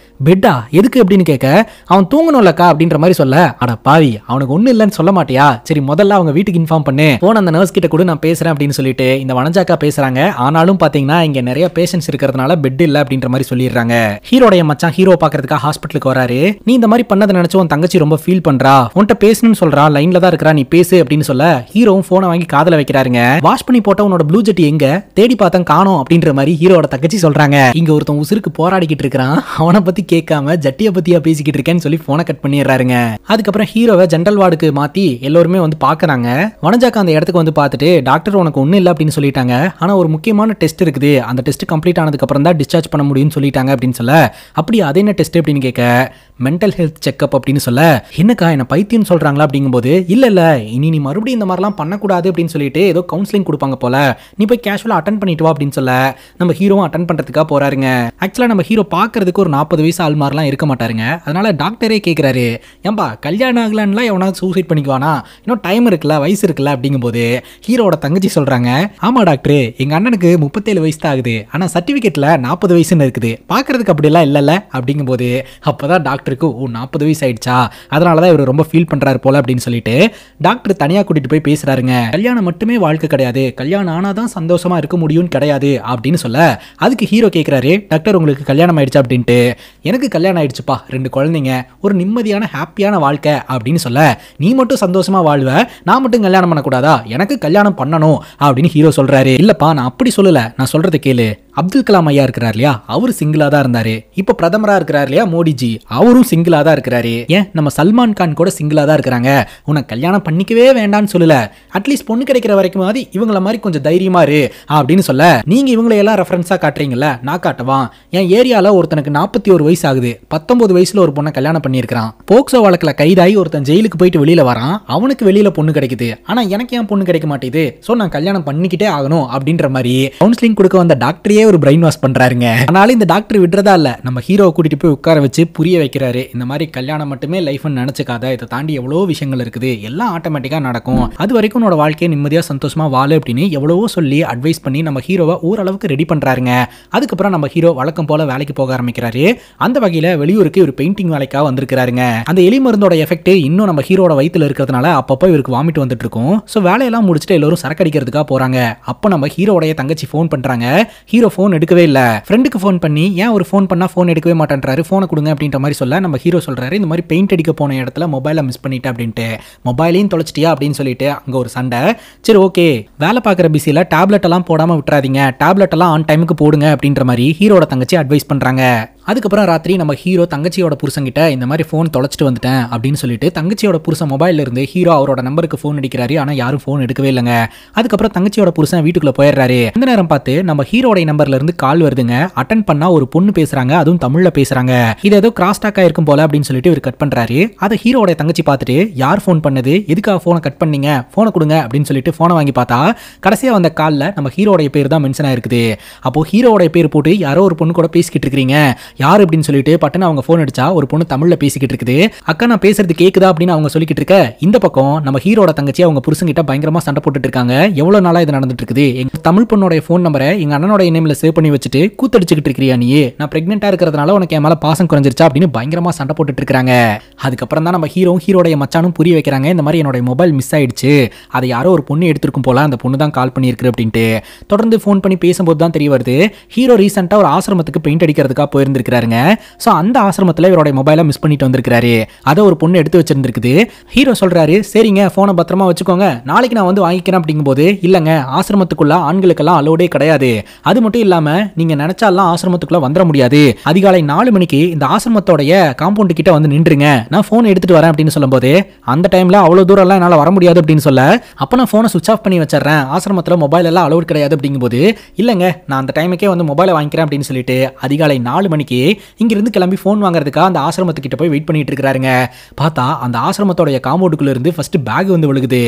பெட்டா எதுக்கு அப்படின்னு கேட்க, அவன் தூங்கணும்லக்கா அப்படின்ற மாதிரி சொல்ல, அட பாவி அவனுக்கு ஒண்ணு இல்லைன்னு சொல்ல மாட்டியா, சரி முதல்ல அவங்க வீட்டுக்கு இன்ஃபார்ம் பண்ணு, போன அந்த நர்ஸ் கிட்ட கூட நான் பேசுறேன் அப்படின்னு சொல்லிட்டு இந்த வனஜாக்கா பேசுறாங்க. ஆனாலும் பாத்தீங்கன்னா இங்க நிறைய பேஷன்ஸ் இருக்கிறதுனால பெட் இல்ல அப்படின்ற மாதிரி சொல்லிடுறாங்க. ஹீரோடைய மச்சான் ஹீரோ பாக்குறதுக்காக ஹாஸ்பிட்டலுக்கு வராரு. நீ இந்த மாதிரி பண்ணதை நினைச்சு உன் தங்கச்சி ரொம்ப ஃபீல் பண்றா, உன்கிட்ட பேசணும்னு சொல்றா, லைன்ல தான் இருக்கா, நீ பேசு அப்படின்னு சொல்ல, ஹீரோவும் போனை வாங்கி காதுல வைக்கிறாருங்க. வாஷ் பண்ணி போட்ட உன்னோட ப்ளூ ஜெட்டி எங்க, தேடி பார்த்தா காணோம் அப்படின்ற மாதிரி ஹீரோட தங்கச்சி சொல்றாங்க. இங்க ஒருத்தன் உசுருக்கு போராடிக்கிட்டு இருக்கான், அவனை பத்தி கேட்காம ஜட்டியை பத்தியா பேசிக்கிட்டு இருக்கேன்னு சொல்லி போனை கட் பண்ணிடுறாருங்க. அதுக்கப்புறம் ஹீரோவை ஜெனரல் வார்டுக்கு மாத்தி எல்லாருமே வந்து பாக்குறாங்க. வனஜாக்கா அந்த இடத்துக்கு வந்து பார்த்துட்டு, டாக்டர் உனக்கு ஒண்ணு இல்ல அப்படின்னு சொல்லிட்டாங்க, ஆனா ஒரு முக்கியமான டெஸ்ட் இருக்குது, அந்த டெஸ்ட் கம்ப்ளீட் ஆனதுக்கு அப்புறம் தான் டிஸ்சார்ஜ் பண்ண முடியும்னு சொல்லிட்டாங்க அப்படின்னு சொல்ல, அப்படி அது என்ன டெஸ்ட் அப்படின்னு கேட்க, மென்டல் ஹெல்த் செக்அப் அப்படின்னு சொல்ல, என்னக்கா என்ன பைத்தியம் சொல்றாங்களா அப்படிங்கும்போது, இல்ல இல்ல இனி நீ மறுபடியும் இந்த மாதிரிலாம் பண்ணக்கூடாது அப்படின்னு சொல்லிட்டு ஏதோ கவுன்சிலிங் கொடுப்பாங்க போல, நீ போய் கேஷுவலா அட்டன் பண்ணிட்டு வா அப்படின்னு சொல்ல, நம்ம ஹீரோவும் அட்டன் பண்றதுக்காக போறாருங்க. ஆக்சுவலா நம்ம ஹீரோ பாக்குறதுக்கு ஒரு 40 வயசு ஆள் மாதிரிலாம் இருக்க மாட்டாருங்க. அதனால டாக்டரே கேட்கிறாரு, ஏன்பா கல்யாணம் ஆகலான்ல எவனாவது சூசைட் பண்ணிக்குவானா, இன்னும் டைம் இருக்குல்ல, வயசு இருக்குல்ல அப்படிங்கும் போது, ஹீரோட தங்கச்சி சொல்றாங்க, ஆமா டாக்டர் எங்க அண்ணனுக்கு 37 வயசு தான் ஆகுது, ஆனா சர்டிபிகேட்ல 40 வயசுன்னு இருக்குது, பாக்குறதுக்கு அப்படிலாம் இல்லல்ல அப்படிங்கும் போது, அப்பதான் டாக்டருக்கு ஓ 40 வயசு ஆயிடுச்சா, அதனாலதான் இவர் ரொம்ப ஃபீல் பண்றாரு போல அப்படின்னு சொல்லிட்டு டாக்டர் தனியா கூட்டிட்டு போய் பேசுறாருங்க. கல்யாணம் மட்டுமே வாழ்க்கை கிடையாது, கல்யாணம் ஆனாதான் சந்தோஷமா இருக்க முடியும் கிடையாது அப்படின்னு சொல்ல, அதுக்கு ஹீரோ கேட்கிறாரு, டாக்டர் உங்களுக்கு கல்யாணம் ஆயிடுச்சு அப்படின்ட்டு, எனக்கு கல்யாணம் ஆயிடுச்சுப்பா, 2 குழந்தைங்க, ஒரு நிம்மதியான ஹாப்பியான வாழ்க்கை அப்படின்னு சொல்ல, நீ மட்டும் சந்தோஷமா வாழ்வ, நான் மட்டும் கல்யாணம் பண்ணக்கூடாதா, எனக்கு கல்யாணம் பண்ணணும் அப்படின்னு ஹீரோ சொல்றாரு. இல்லப்பா நான் அப்படி சொல்லல, நான் சொல்றதை கேளு, அப்துல் கலாம் ஐயா இருக்கிறார் இல்லையா, அவரு சிங்கிளா தான் இருந்தாரு, இப்ப பிரதமரா இருக்கிறார் இல்லையா மோடிஜி, அவரும் சிங்கிளா தான் இருக்கிறாரு, ஏன் நம்ம சல்மான் கான் கூட சிங்கிளா தான் இருக்கிறாங்க, உனக்கு கல்யாணம் பண்ணிக்கவே வேண்டாம்னு சொல்லல, அட்லீஸ்ட் பொண்ணு கிடைக்கிற வரைக்கும் இவங்கள மாதிரி கொஞ்சம் தைரியமா இரு அப்படின்னு சொல்ல, நீங்க இவங்களை எல்லாம் ரெஃபரன்ஸா காட்டுறீங்கல்ல, நான் காட்டவா, என் ஏரியால ஒருத்தனுக்கு 41 வயசு ஆகுது, 19 வயசுல ஒரு பொண்ணை கல்யாணம் பண்ணியிருக்கான், போக்சோ வழக்குல கைதாகி ஒருத்தன் ஜெயிலுக்கு போயிட்டு வெளியில வரான், அவனுக்கு வெளியில பொண்ணு கிடைக்குது, ஆனா எனக்கு ஏன் பொண்ணு கிடைக்க மாட்டேது, சோ நான் கல்யாணம் பண்ணிக்கிட்டே ஆகணும் அப்படின்ற மாதிரி கவுன்சிலிங் கொடுக்க வந்த டாக்டரே ஒரு பிரெயின் வாஷ் பண்றாருங்க. ஆனாலும் இந்த டாக்டர் விடுறதா இல்ல, நம்ம ஹீரோவை கூட்டிட்டு போய் உட்கார வச்சு புரிய வைக்கிறாரு, இந்த மாதிரி கல்யாணம் மட்டுமே லைஃப்னு நினைச்சுக்காத, இதை தாண்டி எவ்வளவோ விஷயங்கள் இருக்குது, எல்லாம் ஆட்டோமேட்டிக்கா நடக்கும், அது வரைக்கும் உன்னோட வாழ்க்கையை நிம்மதியா சந்தோஷமா வாழு அப்படின்னு எவ்வளவோ சொல்லி அட்வைஸ் பண்ணி நம்ம ஹீரோவை ஓரளவுக்கு ரெடி பண்றாருங்க. அதுக்கப்புறம் நம்ம ஹீரோ வழக்கம் போல வேலைக்கு போக ஆரம்பிக்கிறாரு. அந்த வகையில வெளியூருக்கு ஒரு பெயிண்டிங் வேலைக்காக வந்திருக்காருங்க. அந்த எலி மருந்தோட எஃபெக்ட் இன்னும் நம்ம ஹீரோட வயித்துல இருக்கிறதுனால அப்பப்போ இவருக்கு வாமிட் வந்துட்டு இருக்கும். சோ வேலையெல்லாம் முடிச்சுட்டு எல்லாரும் சரக்கு அடிக்கிறதுக்காக போறாங்க. அப்ப நம்ம ஹீரோடைய தங்கச்சி போன் பண்றாங்க. ஹீரோ போன் எடுக்கவே இல்ல. ஃப்ரெண்டுக்கு போன் பண்ணி ஏன் ஒரு போன் பண்ணா போன் எடுக்கவே மாட்டேன்றாரு, போனை கொடுங்க அப்படின்ற மாதிரி சொல்ல, நம்ம ஹீரோ சொல்றாரு, இந்த மாதிரி பெயிண்ட் அடிக்க போன இடத்துல மொபைலை மிஸ் பண்ணிட்டேன் அப்படின்ட்டு, மொபைலையும் தொலைச்சிட்டியா அப்படின்னு சொல்லிட்டு அங்க ஒரு சண்டை. சரி ஓகே, வேலை பார்க்குற பிஸியில் டேப்லெட் எல்லாம் போடாம விட்டுறாதீங்க, டேப்லெட் எல்லாம் ஆன் டைமுக்கு போடுங்க அப்படின்ற மாதிரி ஹீரோட தங்கச்சி அட்வைஸ் பண்றாங்க. அதுக்கப்புறம் ராத்திரி நம்ம ஹீரோ தங்கச்சியோட புருஷன்கிட்ட இந்த மாதிரி ஃபோன் தொலைச்சிட்டு வந்துட்டேன் அப்படின்னு சொல்லிட்டு தங்கச்சியோட புருஷன் மொபைல்ல இருந்து ஹீரோ அவரோட நம்பருக்கு ஃபோன் அடிக்கிறாரு. ஆனா யாரும் ஃபோன் எடுக்கவே இல்லைங்க. அதுக்கப்புறம் தங்கச்சியோட புருஷன் வீட்டுக்குள்ள போயிடுறாரு. அந்த நேரம் பார்த்து நம்ம ஹீரோட நம்பர்ல இருந்து கால் வருதுங்க. அட்டன் பண்ணா ஒரு பொண்ணு பேசுறாங்க, அதுவும் தமிழ்ல பேசுறாங்க. இது ஏதோ கிராஸ் டாக்கா இருக்கும் போல அப்படின்னு சொல்லிட்டு இவர் கட் பண்றாரு. அதை ஹீரோட தங்கச்சி பார்த்துட்டு யார் ஃபோன் பண்ணது, எதுக்காக ஃபோனை கட் பண்ணீங்க, ஃபோனை கொடுங்க அப்படின்னு சொல்லிட்டு ஃபோனை வாங்கி பார்த்தா கடைசியா வந்த கால்ல நம்ம ஹீரோடைய பேர் தான் மென்ஷன் ஆயிருக்குது. அப்போ ஹீரோட பேர் போட்டு யாரோ ஒரு பொண்ணு கூட பேசிக்கிட்டு இருக்கீங்க யார் அப்படின்னு சொல்லிட்டு பட்டுன்னு அவங்க ஃபோன் அடிச்சா ஒரு பொண்ணு தமிழ்ல பேசிக்கிட்டு இருக்குது. அக்கா நான் பேசுறது கேக்குதா அப்படின்னு அவங்க சொல்லிக்கிட்டு இருக்க, இந்த பக்கம் நம்ம ஹீரோட தங்கச்சி அவங்க புருஷன்கிட்ட பயங்கரமா சண்டை போட்டுட்டு இருக்காங்க. எவ்வளவு நாளா இது நடந்துட்டு இருக்குது, எங்க தமிழ் பொண்ணோட ஃபோன் நம்பரை எங்க அண்ணனோட நேம்ல சேவ் பண்ணி வச்சுட்டு கூத்தடிச்சுக்கிட்டு இருக்கிறியா நீ, நான் பிரெக்னெண்டா இருக்கிறதுனால உனக்கு என் மேல பாசம் குறைஞ்சிருச்சா அப்படின்னு பயங்கரமா சண்டை போட்டுட்டு இருக்காங்க. அதுக்கப்புறம் தான் நம்ம ஹீரோடைய மச்சானும் புரிய வைக்கிறாங்க, இந்த மாதிரி என்னோட மொபைல் மிஸ் ஆயிடுச்சு, அதை யாரோ ஒரு பொண்ணு எடுத்திருக்கும் போல, அந்த பொண்ணு தான் கால் பண்ணியிருக்கு அப்படின்ட்டு. தொடர்ந்து ஃபோன் பண்ணி பேசும்போது தான் தெரிய வருது ஹீரோ ரீசெண்டா ஒரு ஆசிரமத்துக்கு பெயிண்ட் அடிக்கிறதுக்காக போயிருந்திருக்காருங்க. ஸோ அந்த ஆசிரமத்தில் இவரோட மொபைலை மிஸ் பண்ணிட்டு வந்திருக்காரு. அதை ஒரு பொண்ணு எடுத்து வச்சிருந்திருக்குது. ஹீரோ சொல்றாரு, சரிங்க போனை பத்திரமா வச்சுக்கோங்க, நாளைக்கு நான் வந்து வாங்கிக்கிறேன் அப்படிங்கும்போது, இல்லைங்க ஆசிரமத்துக்குள்ள ஆண்களுக்கெல்லாம் அலோடே கிடையாது, அது மட்டும் இல்லாம நீங்க நினைச்சாலாம் ஆசிரமத்துக்குள்ள வந்துட முடியாது, அதிகாலை 4 மணிக்கு இந்த ஆசிரமத்தோடைய காம்பவுண்ட் கிட்ட வந்து நின்றுங்க, நான் போன் எடுத்துட்டு வரேன் அப்படின்னு சொல்லும் போது, அந்த டைம்ல அவ்வளவு தூரம் எல்லாம் என்னால வர முடியாது அப்படின்னு சொல்ல, அப்ப நான் போனை சுவிச் ஆஃப் பண்ணி வச்சிடறேன், ஆசிரமத்தில் மொபைல் எல்லாம் அலோட் கிடையாது அப்படிங்கும்போது, இல்லைங்க நான் அந்த டைமுக்கே வந்து மொபைலை வாங்கிக்கிறேன் அப்படின்னு சொல்லிட்டு அதிகாலை 4 மணிக்கு இங்கிருந்து கிளம்பி போன் வாங்குறதுக்காக அந்த ஆசிரமத்துக்கிட்ட போய் வெயிட் பண்ணிட்டு இருக்காருங்க. பார்த்தா அந்த ஆசிரமத்தோட காம்பவுண்டுக்குள்ள இருந்து ஃபர்ஸ்ட் பேக் வந்து விழுகுது.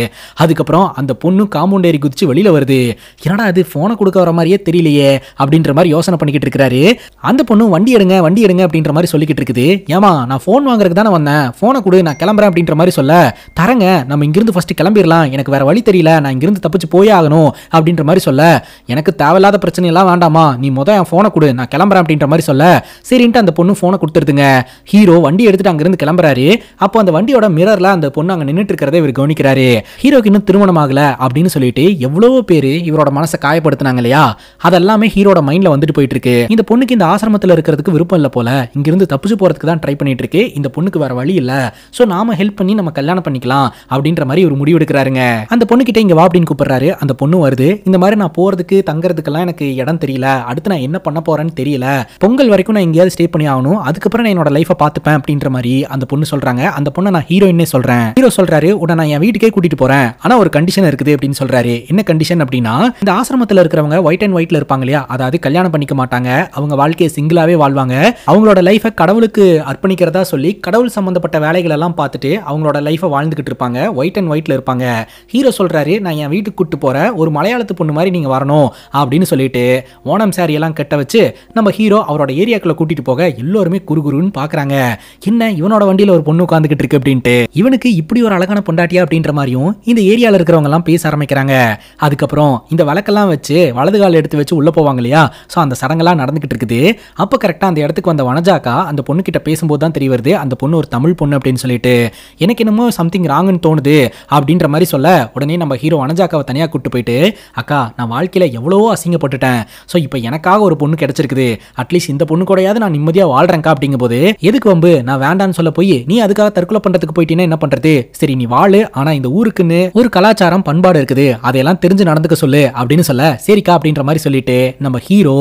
அதுக்கப்புறம் அந்த பொண்ணு காம்பவுண்ட் ஏறி குதிச்சு வெளியில வருது. என்னடா அது போனை கொடுக்க வர மாதிரியே தெரியலையே அப்படின்ற மாதிரி யோசனை பண்ணிக்கிட்டு இருக்காரு. அந்த பொண்ணு வண்டி எடுங்க அப்படின்ற மாதிரி சொல்லிக்கிட்டு இருக்குது. ஏமா நான் போன் வாங்குறதுக்கு தானே வந்தேன், போனை கொடு நான் கிளம்புறேன் அப்படின்ற மாதிரி சொல்ல, தரங்க நம்ம இங்கிருந்து ஃபர்ஸ்ட் கிளம்பிடலாம், எனக்கு வேற வழி தெரியல, நான் இங்கிருந்து தப்பிச்சு போயே ஆகணும் அப்படின்ற மாதிரி சொல்ல, எனக்கு தேவையில்லாத பிரச்சனை எல்லாம் வேண்டாமா, நீ முதல் என் போனை கொடு நான் கிளம்புறேன் அப்படின்ற மாதிரி சொல்ல, சரின்ட்டு அந்த பொண்ணு போனை கொடுத்துருதுங்க. ஹீரோ வண்டி எடுத்துட்டு அங்கிருந்து கிளம்புறாரு. அப்போ அந்த வண்டியோட மிரர்ல அந்த பொண்ணு அங்க நின்னுட்டு இருக்கிறத இவர் கவனிக்கிறாரு. ஹீரோக்கு இன்னும் திருமணம் ஆகல அப்படின்னு சொல்லிட்டு எவ்வளவோ பேரு இவரோட மனசை காயப்படுத்தினாங்க இல்லையா, அதெல்லாமே ஹீரோட மைண்ட்ல வந்துட்டு போயிட்டு இருக்கு. இந்த பொண்ணுக்கு இந்த ஆசிரமத்துல இருக்கிறதுக்கு விருப்பம் இல்ல போல, இங்கிருந்து தப்பிச்சு போறதுக்கு தான் ட்ரை பண்ணிட்டு இருக்கு, இந்த பொண்ணுக்கு வேற வழி இல்ல, சோ நாம ஹெல்ப் பண்ணி நம்ம கல்யாணம் பண்ணிக்கலாம் அப்படின்ற மாதிரி ஒரு முடிவு எடுக்கிறாருங்க. அந்த பொண்ணு கிட்ட இங்க வா அப்படின்னு கூப்பிடுறாரு. அந்த பொண்ணு வருது. இந்த மாதிரி நான் போறதுக்கு தங்கறதுக்கெல்லாம் எனக்கு இடம் தெரியல, அடுத்து நான் என்ன பண்ண போறேன்னு தெரியல, பொங்கல் வரைக்கும் நான் எங்கேயாவது ஸ்டே பண்ணி ஆகணும், அதுக்கப்புறம் நான் என்னோட லைஃபை பார்த்துப்பேன் அப்படின்ற மாதிரி அந்த பொண்ணு சொல்றாங்க. அந்த பொண்ணை நான் ஹீரோயினே சொல்றேன். ஹீரோ சொல்றாரு, உடனே நான் என் வீட்டுக்கே கூட்டிட்டு போறேன், ஆனா ஒரு கண்டிஷன் இருக்குது அப்படின்னு சொல்றாரு. என்ன கண்டிஷன் அப்படின்னா, இந்த ஆசிரமத்தில் இருக்கிறவங்க ஒயிட் அண்ட் ஒயிட்ல இருப்பாங்க இல்லையா, அதாவது கல்யாணம் பண்ணிக்க மாட்டாங்க, அவங்க வாழ்க்கையை சிங்கிளாவே வாழ்வாங்க, அவங்களோட லைஃபை கடவுளுக்கு அர்ப்பணிக்கிறதா சொல்லி கடவுள் சம்பந்தப்பட்ட வேலைகள் எல்லாம் பார்த்துட்டு அவங்களோட லைஃபை வாழ்ந்துகிட்டு இருப்பாங்க, ஒயிட் அண்ட் ஒயிட்ல இருப்பாங்க. ஹீரோ சொல்றாரு, நான் என் வீட்டுக்கு கூட்டு போறேன், ஒரு மலையாளத்து பொண்ணு மாதிரி நீங்க வரணும் அப்படின்னு சொல்லிட்டு ஓணம் சாரி எல்லாம் கட்ட வச்சு நம்ம ஹீரோ அவரோட ஏரியாக்குள்ள கூட்டிட்டு போக எல்லாருமே குறுகுறுன்னு பாக்குறாங்க. என்ன இவனோட வண்டியில ஒரு பொண்ணு உட்காந்துக்கிட்டு இருக்கு அப்படின்ட்டு, இவனுக்கு இப்படி ஒரு அழகான பொண்டாட்டியா அப்படின்ற மாதிரியும் இந்த ஏரியால இருக்கிறவங்க எல்லாம் பேச ஆரம்பிக்கிறாங்க. அதுக்கப்புறம் இந்த விளக்கெல்லாம் வச்சு வலது கால் எடுத்து வச்சு உள்ள போவாங்க இல்லையா, சோ அந்த சடங்கெல்லாம் நடந்துகிட்டு இருக்குது. அப்ப கரெக்டா அந்த இடத்துக்கு வந்த வனஜாக்கா அந்த பொண்ணு கிட்ட பேசும்போது தான் தெரிய வருது அந்த பொண்ணு ஒரு தமிழ் பொண்ணு அப்படின்னு சொல்லிட்டு, எனக்கு என்னமோ சம்திங் ராங்னு தோணுது அப்படின்ற மாதிரி சொல்ல, உடனே நம்ம ஹீரோ வனஜாக்காவை தனியா கூட்டு போயிட்டு, அக்கா நான் வாழ்க்கையில எவ்வளவோ அசிங்கப்பட்டுட்டேன், சோ இப்போ எனக்காக ஒரு பொண்ணு கிடைச்சிருக்குது, அட்லீஸ்ட் இந்த பொண்ணு கூடயாவது நான் நிம்மதியா வாழ்றேன்க்கா அப்படிங்கும் போது, எதுக்கு வம்பு, நான் வேண்டான்னு சொல்ல போய் நீ அதுக்காக தற்கொலை பண்றதுக்கு போயிட்டீங்கன்னா என்ன பண்றது, சரி நீ வாழு, ஆனா இந்த ஊருக்குன்னு ஒரு கலாச்சாரம் பண்பாடு இருக்குது, அதையெல்லாம் தெரிஞ்சு நடந்துக்க சொல்லு அப்படின்னு சொல்ல, சரிக்கா அப்படின்ற மாதிரி சொல்லிட்டு நம்ம ஹீரோ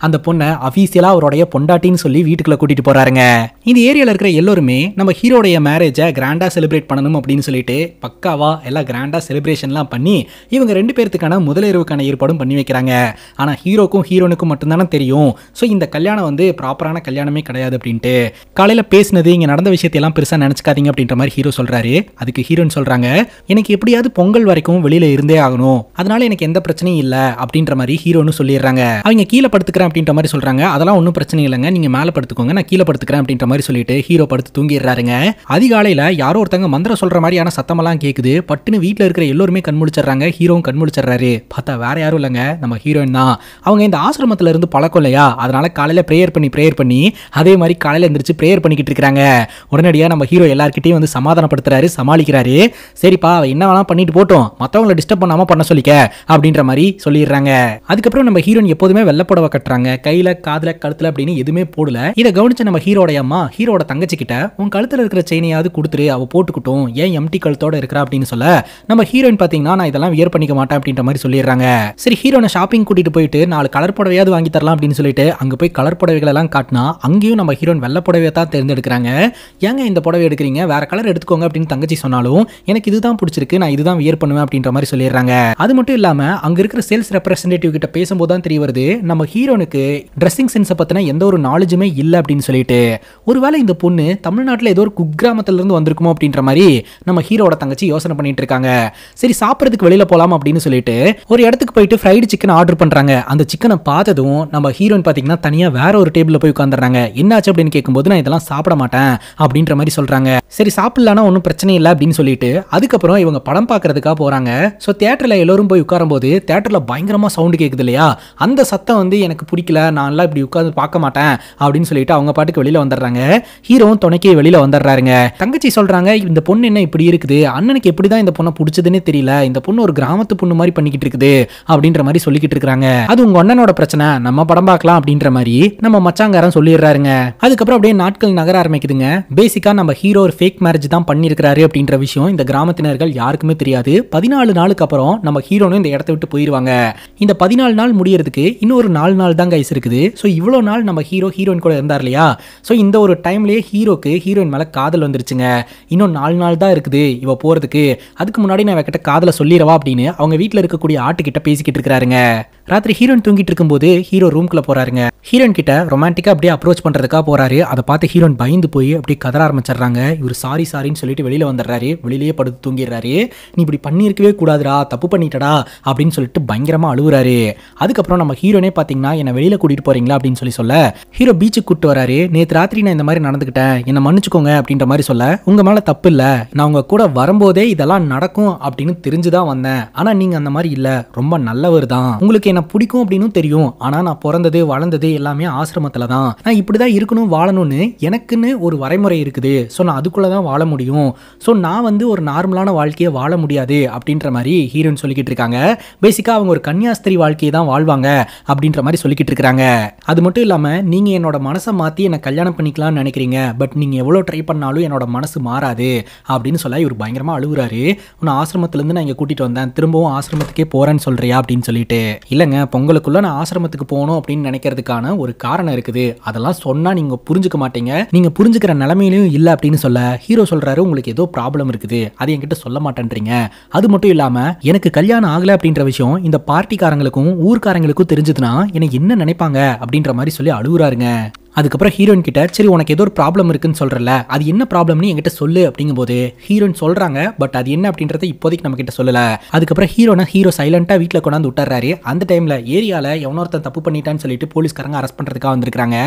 அந்த பொண்ணை அபிஷியலா அவருடைய பொண்டாட்டின்னு சொல்லி வீட்டுக்குள்ள கூட்டிட்டு போறாருங்க. இந்த ஏரியால இருக்கிற எல்லாருமே நம்ம ஹீரோடைய மேரேஜை கிராண்டா செலிப்ரேட் பண்ணணும் அப்படின்னு சொல்லிட்டு பக்காவா எல்லாம் கிராண்டா செலிப்ரேஷன்லாம் பண்ணி இவங்க 2 பேருக்கான முதலிரவுக்கான ஏற்பாடும் பண்ணி வைக்கிறாங்க. ஆனா ஹீரோக்கும் ஹீரோனுக்கும் மட்டும்தானே தெரியும், ஸோ இந்த கல்யாணம் வந்து ப்ராப்பரான கல்யாணமே கிடையாது அப்படின்ட்டு. காலையில பேசினது இங்க நடந்த விஷயத்தையெல்லாம் பெருசா நினைச்சுக்காதீங்க அப்படின்ற மாதிரி ஹீரோ சொல்றாரு. அதுக்கு ஹீரோன்னு சொல்றாங்க, எனக்கு எப்படியாவது பொங்கல் வரைக்கும் வெளியில இருந்தே ஆகணும், அதனால எனக்கு எந்த பிரச்சனையும் இல்ல அப்படின்ற மாதிரி ஹீரோன்னு சொல்லிடுறாங்க. அவங்க கீழே படுத்துக்கிறேன் அப்படின்ற மாதிரி சொல்றாங்க. அதெல்லாம் ஒன்றும் பிரச்சனை இல்லைங்க, நீங்க மேல படுத்துக்கோங்க, நான் கீழே படுத்துக்கிறேன் அப்படின்ற மாதிரி சொல்லிட்டு ஹீரோ படுத்து தூங்கிடுறாருங்க. அதிகாலையில யாரோ ஒருத்தங்க மந்திரம் சொல்ற மாதிரியான சத்தமெல்லாம் கேக்குது. பட்டுன்னு வீட்டுல இருக்கிற எல்லாருமே கண்முழிச்சிடுறாங்க. ஹீரோவும் கண்முழிச்சிடுறாரு. பார்த்தா வேற யாரும் இல்லைங்க, நம்ம ஹீரோயின் தான். அவங்க இந்த ஆசிரமத்துல இருந்து பழக்கம் இல்லையா, அதனால காலையில பிரேயர் பண்ணி அதே மாதிரி காலையில எந்திரிச்சு பிரேயர் பண்ணிக்கிட்டு இருக்காங்க. உடனடியா நம்ம ஹீரோ எல்லார்கிட்டையும் வந்து சமாதானப்படுத்துறாரு, சமாளிக்கிறாரு. சரிப்பா என்ன வேணா பண்ணிட்டு போட்டோம், மத்தவங்களை டிஸ்டர்ப் பண்ணாம பண்ண சொல்லிக்க அப்படின்ற மாதிரி சொல்லிடுறாங்க. அதுக்கப்புறம் நம்ம ஹீரோயின் எப்போதுமே வெள்ளப்புடவை கட்டுறாங்க, கையில காதுல கழுத்துல அப்படின்னு எதுவுமே போடல. இதை கவனிச்ச நம்ம ஹீரோட அம்மா ஹீரோட தங்கச்சி கிட்ட, உன் கழுத்துல இருக்கிற செயினையாவது கொடுத்துரு, அவ போட்டுக்கிட்டும், ஏன் எம்டி கழுத்தோட இருக்கிறா அப்படின்னு சொல்ல, நம்ம ஹீரோயின் பாத்தீங்கன்னா நான் இதெல்லாம் வியர் பண்ணிக்க மாட்டேன் அப்படின்ற மாதிரி சொல்லிடுறாங்க. சரி ஹீரோனை ஷாப்பிங் கூட்டிட்டு போயிட்டு 4 கலர் புடவையாவது வாங்கி தரலாம் அப்படின்னு சொல்லிட்டு அங்க போய் கலர் புடவைகள் எல்லாம் எல்லாம் காட்டினா அங்கேயும் நம்ம ஹீரோயின் வெள்ளை புடவையை தான் தேர்ந்தெடுக்கிறாங்க. ஏங்க இந்த புடவை எடுக்கிறீங்க, வேற கலர் எடுத்துக்கோங்க அப்படின்னு தங்கச்சி சொன்னாலும் எனக்கு இதுதான் பிடிச்சிருக்கு, நான் இதுதான் வியர் பண்ணுவேன் அப்படின்ற மாதிரி சொல்லிடுறாங்க. அது மட்டும் இல்லாம அங்க இருக்கிற சேல்ஸ் ரெப்ரசன்டேட்டிவ் கிட்ட பேசும்போது தான் தெரிய வருது நம்ம ஹீரோனுக்கு ட்ரெஸ்ஸிங் சென்ஸை பத்தின எந்த ஒரு நாலேஜுமே இல்லை அப்படின்னு சொல்லிட்டு. ஒருவேளை இந்த பொண்ணு தமிழ்நாட்டில் ஏதோ ஒரு குக்கிராமத்துல இருந்து வந்திருக்குமோ அப்படின்ற மாதிரி நம்ம ஹீரோட தங்கச்சி யோசனை பண்ணிட்டு இருக்காங்க. சரி சாப்பிட்றதுக்கு வெளியில போலாம் அப்படின்னு சொல்லிட்டு ஒரு இடத்துக்கு போயிட்டு ஃப்ரைடு சிக்கன் ஆர்டர் பண்றாங்க. அந்த சிக்கனை பார்த்ததும் நம்ம ஹீரோயின் பாத்தீங்கன்னா தனியா வேற ஒரு டேபிள்ல போய் உட்காந்துறாங்க. என்னாச்சு அப்படின்னு கேட்கும்போது நான் இதெல்லாம் சாப்பிட மாட்டேன் அப்படின்ற மாதிரி சொல்றாங்க. சரி சாப்பிடலான்னா ஒன்றும் பிரச்சனை இல்லை அப்படின்னு சொல்லிட்டு அதுக்கப்புறம் இவங்க படம் பார்க்கறதுக்காக போறாங்க. ஸோ தியேட்டர்ல எல்லாரும் போய் உட்காரும் போது தியேட்டர்ல பயங்கரமா சவுண்டு கேட்குது இல்லையா, அந்த சத்தம் வந்து எனக்கு பிடிக்கல, நான் எல்லாம் இப்படி உட்காந்து பார்க்க மாட்டேன் அப்படின்னு சொல்லிட்டு அவங்க பாட்டுக்கு வெளியில வந்துடுறாங்க. ஹீரோவும் துணைக்கே வெளியில வந்துடுறாருங்க. தங்கச்சி சொல்றாங்க இந்த பொண்ணு என்ன இப்படி இருக்குது, அண்ணனுக்கு எப்படிதான் இந்த பொண்ணை பிடிச்சதுன்னு தெரியல, இந்த பொண்ணு ஒரு கிராமத்து பொண்ணு மாதிரி பண்ணிக்கிட்டு இருக்குது அப்படின்ற மாதிரி சொல்லிக்கிட்டு இருக்காங்க. அது உங்க அண்ணனோட பிரச்சனை, நம்ம படம் பார்க்கலாம் அப்படின்ற மாதிரி நம்ம மச்சாங்காரன் சொல்லிடுறாருங்க. அதுக்கப்புறம் அப்படியே நாட்கள் நகர ஆரம்பிக்குதுங்க. பேசிக்கா நம்ம ஹீரோ ஒரு ஃபேக் மேரேஜ் தான் பண்ணியிருக்காரு அப்படின்ற விஷயம் இந்த கிராமத்தினர்கள் யாருக்குமே தெரியாது. 14 நாளுக்கு அப்புறம் நம்ம ஹீரோனும் இந்த இடத்த விட்டு போயிருவாங்க. இந்த 14 நாள் முடியறதுக்கு இன்னும் ஒரு 4 நாள் தான் கைஸ் இருக்குது. ஸோ இவ்வளோ நாள் நம்ம ஹீரோயின் கூட இருந்தார் இல்லையா, ஸோ இந்த ஒரு டைம்லேயே ஹீரோக்கு ஹீரோயின் மேலே காதல் வந்துருச்சுங்க. இன்னும் 4 நாள் தான் இருக்குது இவ போறதுக்கு, அதுக்கு முன்னாடி நான் கிட்ட காதலை சொல்லிடவா அப்படின்னு அவங்க வீட்டில் இருக்கக்கூடிய ஆட்டுக்கிட்ட பேசிக்கிட்டு இருக்கிறாருங்க. ராத்திரி ஹீரோயின் தூங்கிட்டு இருக்கும்போது ஹீரோ ரூம்குள்ள போறாருங்க. ஹீரோயின் கிட்ட ரொமான்டிக்கா அப்படியே அப்ரோச் பண்றதுக்காக போறாரு. அதை பார்த்து ஹீரோயின் பயந்து போய் அப்படியே கதற ஆரம்பிச்சிடுறாங்க. இவர் சாரின்னு சொல்லிட்டு வெளியில வந்துடுறாரு. வெளியிலேயே படுத்து தூங்கிடுறாரு. நீ இப்படி பண்ணியிருக்கவே கூடாதுடா, தப்பு பண்ணிட்டடா அப்படின்னு சொல்லிட்டு பயங்கரமா அழுகுறாரு. அதுக்கப்புறம் நம்ம ஹீரோனே பாத்தீங்கன்னா என்ன வெளியில கூட்டிட்டு போறீங்களா அப்படின்னு சொல்ல ஹீரோ பீச்சுக்கு கூட்டு வராரு. நேற்று ராத்திரி நான் இந்த மாதிரி நடந்துக்கிட்டேன், என்ன மன்னிச்சுக்கோங்க அப்படின்ற மாதிரி சொல்ல உங்க மேல தப்பு இல்ல, நான் உங்க கூட வரும்போதே இதெல்லாம் நடக்கும் அப்படின்னு தெரிஞ்சுதான் வந்தேன், ஆனா நீங்க அந்த மாதிரி இல்ல, ரொம்ப நல்லவர் தான், உங்களுக்கு என்ன பிடிக்கும் அப்படின்னு தெரியும், ஆனா நான் பிறந்தது வளர்ந்தது எல்லாமே ஆசிரமத்துல தான், நான் இப்படிதான் இருக்கணும் வாழணும்னு எனக்குன்னு ஒரு வரைமுறை இருக்குது, ஸோ நான் அதுக்குள்ளதான் வாழ முடியும், ஸோ நான் வந்து ஒரு நார்மலான வாழ்க்கையை வாழ முடியாது அப்படின்ற மாதிரி ஹீரோயின் சொல்லிக்கிட்டு இருக்காங்க. பேசிக்கா அவங்க ஒரு கன்னியாஸ்திரி வாழ்க்கையை தான் வாழ்வாங்க அப்படின்ற மாதிரி சொல்லிக்கிட்டு இருக்காங்க. அது மட்டும் இல்லாம நீங்க என்னோட மனசை மாத்தி என்ன கல்யாணம் பண்ணிக்கலாம்னு நினைக்கிறீங்க, பட் நீங்க எவ்வளவு ட்ரை பண்ணாலும் என்னோட மனசு மாறாது அப்படின்னு சொல்ல இவர் பயங்கரமா அழுகுறாரு. உன்னை ஆசிரமத்துல இருந்து நான் இங்க கூட்டிட்டு வந்தேன், திரும்பவும் ஆசிரமத்துக்கே போறேன்னு சொல்றியா அப்படின்னு சொல்லிட்டு. இல்லங்க பொங்கலுக்குள்ள நான் ஆசிரமத்துக்கு போகணும் அப்படின்னு நினைக்கிறதுக்கான ஒரு காரணம் இருக்குது, அதெல்லாம் சொன்னா நீங்க புரிஞ்சுக்க மாட்டீங்க, நீங்க புரிஞ்சுக்கிற நிலைமையிலும் இல்ல அப்படின்னு சொல்ல ஹீரோ சொல்றாரு உங்களுக்கு ஏதோ ப்ராப்ளம் இருக்குது, அது என்கிட்ட சொல்ல மாட்டேன்றீங்க, அது மட்டும் இல்லாம எனக்கு கல்யாணம் ஆகல அப்படின்ற விஷயம் இந்த பார்ட்டிக்காரங்களுக்கும் ஊர்க்காரங்களுக்கும் தெரிஞ்சதுன்னா என்ன என்ன நினைப்பாங்க அப்படின்ற மாதிரி சொல்லி அழுகுறாருங்க. அதுக்கப்புறம் ஹீரோயின் கிட்ட சரி உனக்கு ஏதோ ஒரு ப்ராப்ளம் இருக்குன்னு சொல்றல, அது என்ன ப்ராப்ளம்னு என்கிட்ட சொல்லு அப்படிங்கும்போது ஹீரோயின் சொல்றாங்க, பட் அது என்ன அப்படின்றத இப்போதைக்கு நம்ம கிட்ட சொல்லல. அதுக்கப்புறம் ஹீரோ சைலண்டா வீட்டில் கொண்டாந்து விட்டுறாரு. அந்த டைம்ல ஏரியால எவனொருத்தன் தப்பு பண்ணிட்டான்னு சொல்லிட்டு போலீஸ்காரங்க அரெஸ்ட் பண்றதுக்காக வந்திருக்காங்க.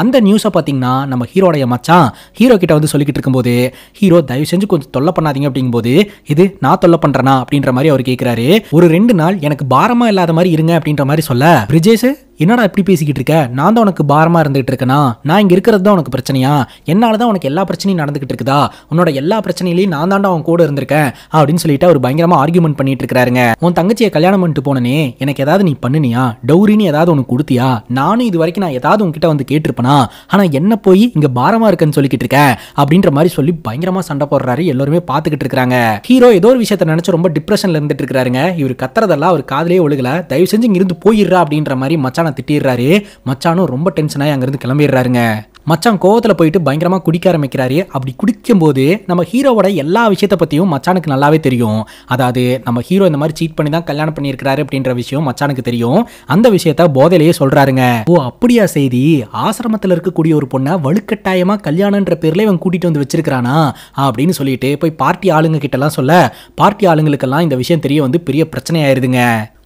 அந்த நியூஸை பார்த்தீங்கன்னா நம்ம ஹீரோடைய மச்சான் ஹீரோ கிட்ட வந்து சொல்லிக்கிட்டு இருக்கும்போது ஹீரோ தயவு செஞ்சு கொஞ்சம் தொல்லை பண்ணாதீங்க அப்படிங்கும்போது இது நான் தொல்லை பண்றேனா அப்படின்ற மாதிரி அவர் கேட்கிறாரு. ஒரு 2 நாள் எனக்கு பாரமா இல்லாத மாதிரி இருங்க அப்படின்ற மாதிரி சொல்ல பிரிஜேஷ் என்னடா இப்படி பேசிக்கிட்டு இருக்க, நான் தான் உனக்கு பாரமா இருந்துகிட்டு இருக்கேனா, நான் இங்க இருக்கிறது தான் உனக்கு பிரச்சனையா, என்னாலதான் உனக்கு எல்லா பிரச்சனையும் நடந்துகிட்டு இருக்குதா, உன்னோட எல்லா பிரச்சனையிலையும் நான் தாண்டா அவன் கூட இருந்திருக்கேன் அப்படின்னு சொல்லிட்டு அவர் பயங்கரமா ஆர்கியூமெண்ட் பண்ணிட்டு இருக்காருங்க. உன் தங்கச்சியை கல்யாணம் பண்ணிட்டு போனனே எனக்கு ஏதாவது நீ பண்ணினியா, டௌரின்னு ஏதாவது உனக்கு கொடுத்தியா, நானும் இது வரைக்கும் நான் ஏதாவது உன்கிட்ட வந்து கேட்டிருப்பனா, ஆனா என்ன போய் இங்க பாரமா இருக்குன்னு சொல்லிக்கிட்டு இருக்கேன் அப்படின்ற மாதிரி சொல்லி பயங்கரமா சண்டை போடுறாரு. எல்லாருமே பாத்துக்கிட்டு இருக்காங்க. ஹீரோ ஏதோ ஒரு விஷயத்த நினைச்சு ரொம்ப டிப்ரெஷன்ல இருந்துட்டு இருக்காருங்க. இவர் கத்துறதெல்லாம் அவர் காதலே ஒழுகல, தயவு செஞ்சு இங்க இருந்து போயிடுறா அப்படின்ற மாதிரி மச்சான திட்டிடுறாரு. மச்சானும் ரொம்ப டென்ஷனாகி அங்கிருந்து கிளம்பிடுறாருங்க. மச்சான் கோவத்துல போயிட்டு பயங்கரமா குடிக்க ஆரம்பிக்கிறாரு. அப்படி குடிக்கும் போது நம்ம ஹீரோவோட எல்லா விஷயத்த பத்தியும் மச்சானுக்கு நல்லாவே தெரியும். அதாவது நம்ம ஹீரோ இந்த மாதிரி சீட் பண்ணி தான் கல்யாணம் பண்ணியிருக்கிறாரு அப்படின்ற விஷயம் மச்சானுக்கு தெரியும். அந்த விஷயத்த போதையிலேயே சொல்றாருங்க. ஓ அப்படியா செய்தி, ஆசிரமத்தில் இருக்கக்கூடிய ஒரு பொண்ணை வலுக்கட்டாயமா கல்யாணன்ற பேர்ல இவன் கூட்டிட்டு வந்து வச்சிருக்கானா அப்படின்னு சொல்லிட்டு போய் பார்ட்டி ஆளுங்க கிட்ட எல்லாம் சொல்ல பார்ட்டி ஆளுங்களுக்கெல்லாம் இந்த விஷயம் தெரிய வந்து பெரிய பிரச்சனை ஆயிருதுங்க.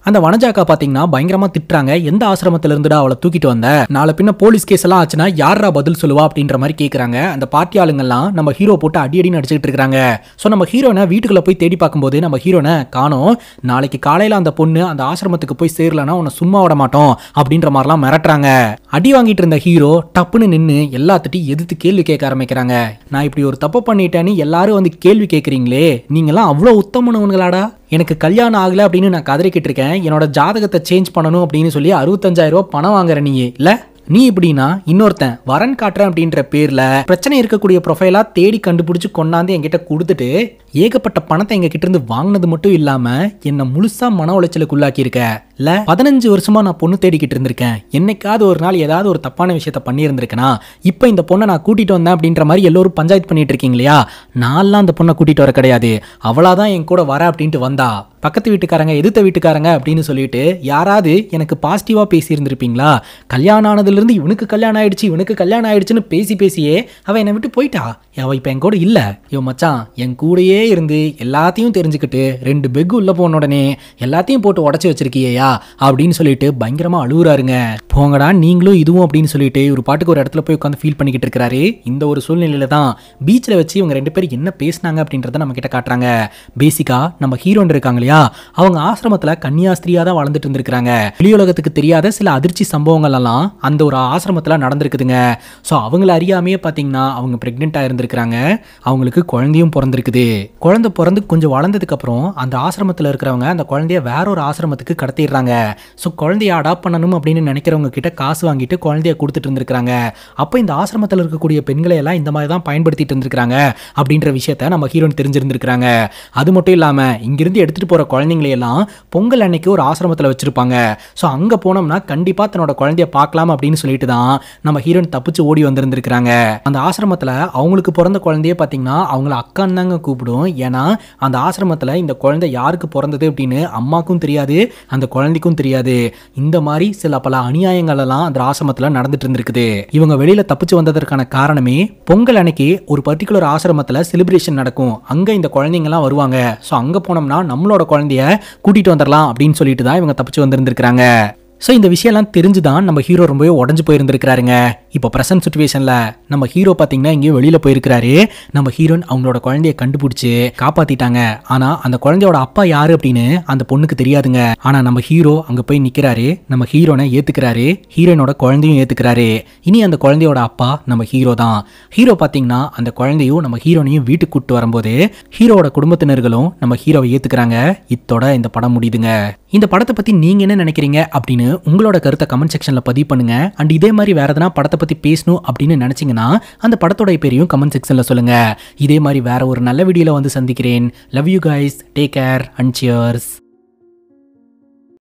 அந்த வனஜாக்கா பாத்தீங்கன்னா பயங்கரமா திட்டுறாங்க. எந்த ஆசிரமத்துல இருந்துடா அவளை தூக்கிட்டு வந்த, நாளை பின்ன போலீஸ் கேஸ் எல்லாம் ஆச்சுன்னா யாரா பதில் சொல்லுவா அப்படின்ற மாதிரி கேட்கறாங்க. அந்த பார்ட்டி ஆளுங்கெல்லாம் நம்ம ஹீரோ போட்டு அடி நடிச்சுட்டு இருக்காங்க. சோ நம்ம ஹீரோனை வீட்டுக்குள்ள போய் தேடி பார்க்கும்போது நம்ம ஹீரோனை காணோம். நாளைக்கு காலையில அந்த பொண்ணு அந்த ஆசிரமத்துக்கு போய் சேரலன்னா உன்னை சும்மா விட மாட்டோம் அப்படின்ற மாதிரிலாம் மிரட்டுறாங்க. அடி வாங்கிட்டு இருந்த ஹீரோ டப்புன்னு நின்று எல்லாத்திட்டையும் எதிர்த்து கேள்வி கேட்க ஆரம்பிக்கிறாங்க. நான் இப்படி ஒரு தப்பு பண்ணிட்டேன்னு எல்லாரும் வந்து கேள்வி கேட்கறீங்களே, நீங்களாம் அவ்வளவு உத்தமனவங்களாடா, எனக்கு கல்யாணம் ஆகல அப்படின்னு நான் கதறிக்கிட்டு இருக்கேன், என்னோட ஜாதகத்தை சேஞ்ச் பண்ணணும் அப்படின்னு சொல்லி 65,000 ரூபாய் பணம் வாங்குற நீ இல்ல, நீ இப்படின்னா இன்னொருத்தன் வரன் காட்டுறேன் அப்படின்ற பேர்ல பிரச்சனை இருக்கக்கூடிய ப்ரொஃபைலா தேடி கண்டுபிடிச்சு கொண்டாந்து என்கிட்ட கொடுத்துட்டு ஏகப்பட்ட பணத்தை எங்க கிட்ட இருந்து வாங்கினது மட்டும் இல்லாம என்ன முழுசா மன உளைச்சலுக்கு உள்ளாக்கி இருக்க. இல்ல 15 வருஷமா நான் பொண்ணு தேடிக்கிட்டு இருந்திருக்கேன், என்னைக்காவது ஒரு நாள் ஏதாவது ஒரு தப்பான விஷயத்த பண்ணி இருந்திருக்கேனா, இப்போ இந்த பொண்ணை நான் கூட்டிட்டு வந்தேன் அப்படின்ற மாதிரி எல்லோரும் பஞ்சாயத்து பண்ணிட்டு இருக்கீங்க இல்லையா, நான்லாம் அந்த பொண்ணை கூட்டிட்டு வர கிடையாது, அவளாதான் என் கூட வர அப்படின்ட்டு வந்தா. பக்கத்து வீட்டுக்காரங்க எதிர்த்த வீட்டுக்காரங்க அப்படின்னு சொல்லிட்டு யாராவது எனக்கு பாசிட்டிவா பேசி இருந்திருப்பீங்களா? கல்யாணம் ஆனதுலேருந்து இவனுக்கு கல்யாணம் ஆயிடுச்சு இவனுக்கு கல்யாணம் ஆயிடுச்சுன்னு பேசியே அவன் என்னை விட்டு போயிட்டா. அவன் இப்போ என் கூட இல்ல. இவன் மச்சான் என் கூடயே இருந்து எல்லாத்தையும் தெரிஞ்சுக்கிட்டு 2 பெக் உள்ள போன உடனே எல்லாத்தையும் போட்டு உடச்சி வச்சிருக்கியா அப்படின்னு சொல்லிட்டு பயங்கரமா அழுகுறாருங்க. போங்கடா நீங்களும் இதுவும் அப்படின்னு சொல்லிட்டு ஒரு பாட்டுக்கு ஒரு இடத்துல போய் உட்காந்து ஃபீல் பண்ணிக்கிட்டு இருக்காரு. இந்த ஒரு சூழ்நிலையில தான் பீச்சில் வச்சு இவங்க 2 பேரும் என்ன பேசினாங்க அப்படின்றத நம்ம கிட்ட காட்டுறாங்க. பேசிக்கா நம்ம ஹீரோன் இருக்காங்க இல்லையா, அவங்க ஆசிரமத்துல கன்னியாஸ்திரியா தான் வாழ்ந்துட்டு இருந்திருக்காங்க. வெளியுலகத்துக்கு தெரியாத சில அதிர்ச்சி சம்பவங்கள் எல்லாம் அந்த ஒரு ஆசிரமத்துல நடந்திருக்குதுங்க. ஸோ அவங்கள அறியாமையே பார்த்தீங்கன்னா அவங்க பிரெக்னெண்டா இருந்திருக்காங்க. அவங்களுக்கு குழந்தையும் பிறந்திருக்குது. குழந்தை பிறந்து கொஞ்சம் வளர்ந்ததுக்கு அப்புறம் அந்த ஆசிரமத்தில் இருக்கிறவங்க அந்த குழந்தைய வேற ஒரு ஆசிரமத்துக்கு கடத்திடுறாங்க. ஸோ குழந்தைய அடாப்ட் பண்ணணும் அப்படின்னு நினைக்கிறவங்க கிட்ட காசு வாங்கிட்டு குழந்தைய கொடுத்துட்டு இருந்திருக்காங்க. அப்போ இந்த ஆசிரமத்தில் இருக்கக்கூடிய பெண்களை எல்லாம் இந்த மாதிரி தான் பயன்படுத்திட்டு இருந்திருக்காங்க அப்படின்ற விஷயத்த நம்ம ஹீரோன் தெரிஞ்சிருந்திருக்காங்க. அது மட்டும் இல்லாம இங்கிருந்து எடுத்துட்டு போற குழந்தைங்களையெல்லாம் பொங்கல் அன்னைக்கு ஒரு ஆசிரமத்தில் வச்சிருப்பாங்க. ஸோ அங்கே போனோம்னா கண்டிப்பாக தன்னோட குழந்தைய பார்க்கலாம் அப்படின்னு சொல்லிட்டு தான் நம்ம ஹீரோயின் தப்பிச்சு ஓடி வந்திருந்திருக்காங்க. அந்த ஆசிரமத்தில் அவங்களுக்கு பிறந்த குழந்தைய பார்த்தீங்கன்னா அவங்கள அக்கான்னு தாங்க கூப்பிடும். ஏன்னா அந்த ஆசிரமத்தில் இந்த குழந்தை யாருக்கு பிறந்தது அப்படின்னு அம்மாக்கும் தெரியாது, அந்த குழந்தைக்கும் தெரியாது. இந்த மாதிரி சில பல அநியாயங்கள் எல்லாம் அந்த ஆசிரமத்தில் நடந்துட்டு இருந்திருக்குது. இவங்க வெளியில தப்பிச்சு வந்ததற்கான காரணமே பொங்கல் அன்னைக்கு ஒரு பர்டிகுலர் ஆசிரமத்தில் செலிப்ரேஷன் நடக்கும். அங்கே இந்த குழந்தைங்கலாம் வருவாங்க. ஸோ அங்கே போனோம்னா நம்மளோட குழந்தைய கூட்டிட்டு வந்துடலாம் அப்படின்னு சொல்லிட்டு தான் இவங்க தப்பிச்சு வந்திருந்திருக்காங்க. ஸோ இந்த விஷயம்லாம் தெரிஞ்சுதான் நம்ம ஹீரோ ரொம்பவே உடஞ்சு போயிருந்திருக்காருங்க. இப்போ ப்ரெசன்ட் சுச்சுவேஷனில் நம்ம ஹீரோ பார்த்தீங்கன்னா எங்கேயோ வெளியில் போயிருக்கிறாரு. நம்ம ஹீரோயின் அவங்களோட குழந்தைய கண்டுபிடிச்சி காப்பாற்றிட்டாங்க. ஆனால் அந்த குழந்தையோட அப்பா யாரு அப்படின்னு அந்த பொண்ணுக்கு தெரியாதுங்க. ஆனால் நம்ம ஹீரோ அங்கே போய் நிற்கிறாரு. நம்ம ஹீரோனை ஏற்றுக்கிறாரு, ஹீரோயினோட குழந்தையும் ஏற்றுக்கிறாரு. இனி அந்த குழந்தையோட அப்பா நம்ம ஹீரோ தான். ஹீரோ பார்த்தீங்கன்னா அந்த குழந்தையும் நம்ம ஹீரோனையும் வீட்டுக்கு கூப்பிட்டு வரும்போது ஹீரோவோட குடும்பத்தினர்களும் நம்ம ஹீரோவை ஏற்றுக்கிறாங்க. இத்தோட இந்த படம் முடியுதுங்க. இந்த படத்தை பற்றி நீங்கள் என்ன நினைக்கிறீங்க அப்படின்னு உங்களோட கருத்தை கமெண்ட் செக்ஷன்ல பதிவு பண்ணுங்க. அண்ட் இதே மாதிரி வேற எதனா படத்தை பத்தி பேசணும் அப்படின்னு நினைச்சீங்கன்னா அந்த படத்தோட பேரையும் கமெண்ட் செக்ஷன்ல சொல்லுங்க. இதே மாதிரி வேற ஒரு நல்ல வீடியோல வந்து சந்திக்கிறேன். Love you guys, take care and cheers.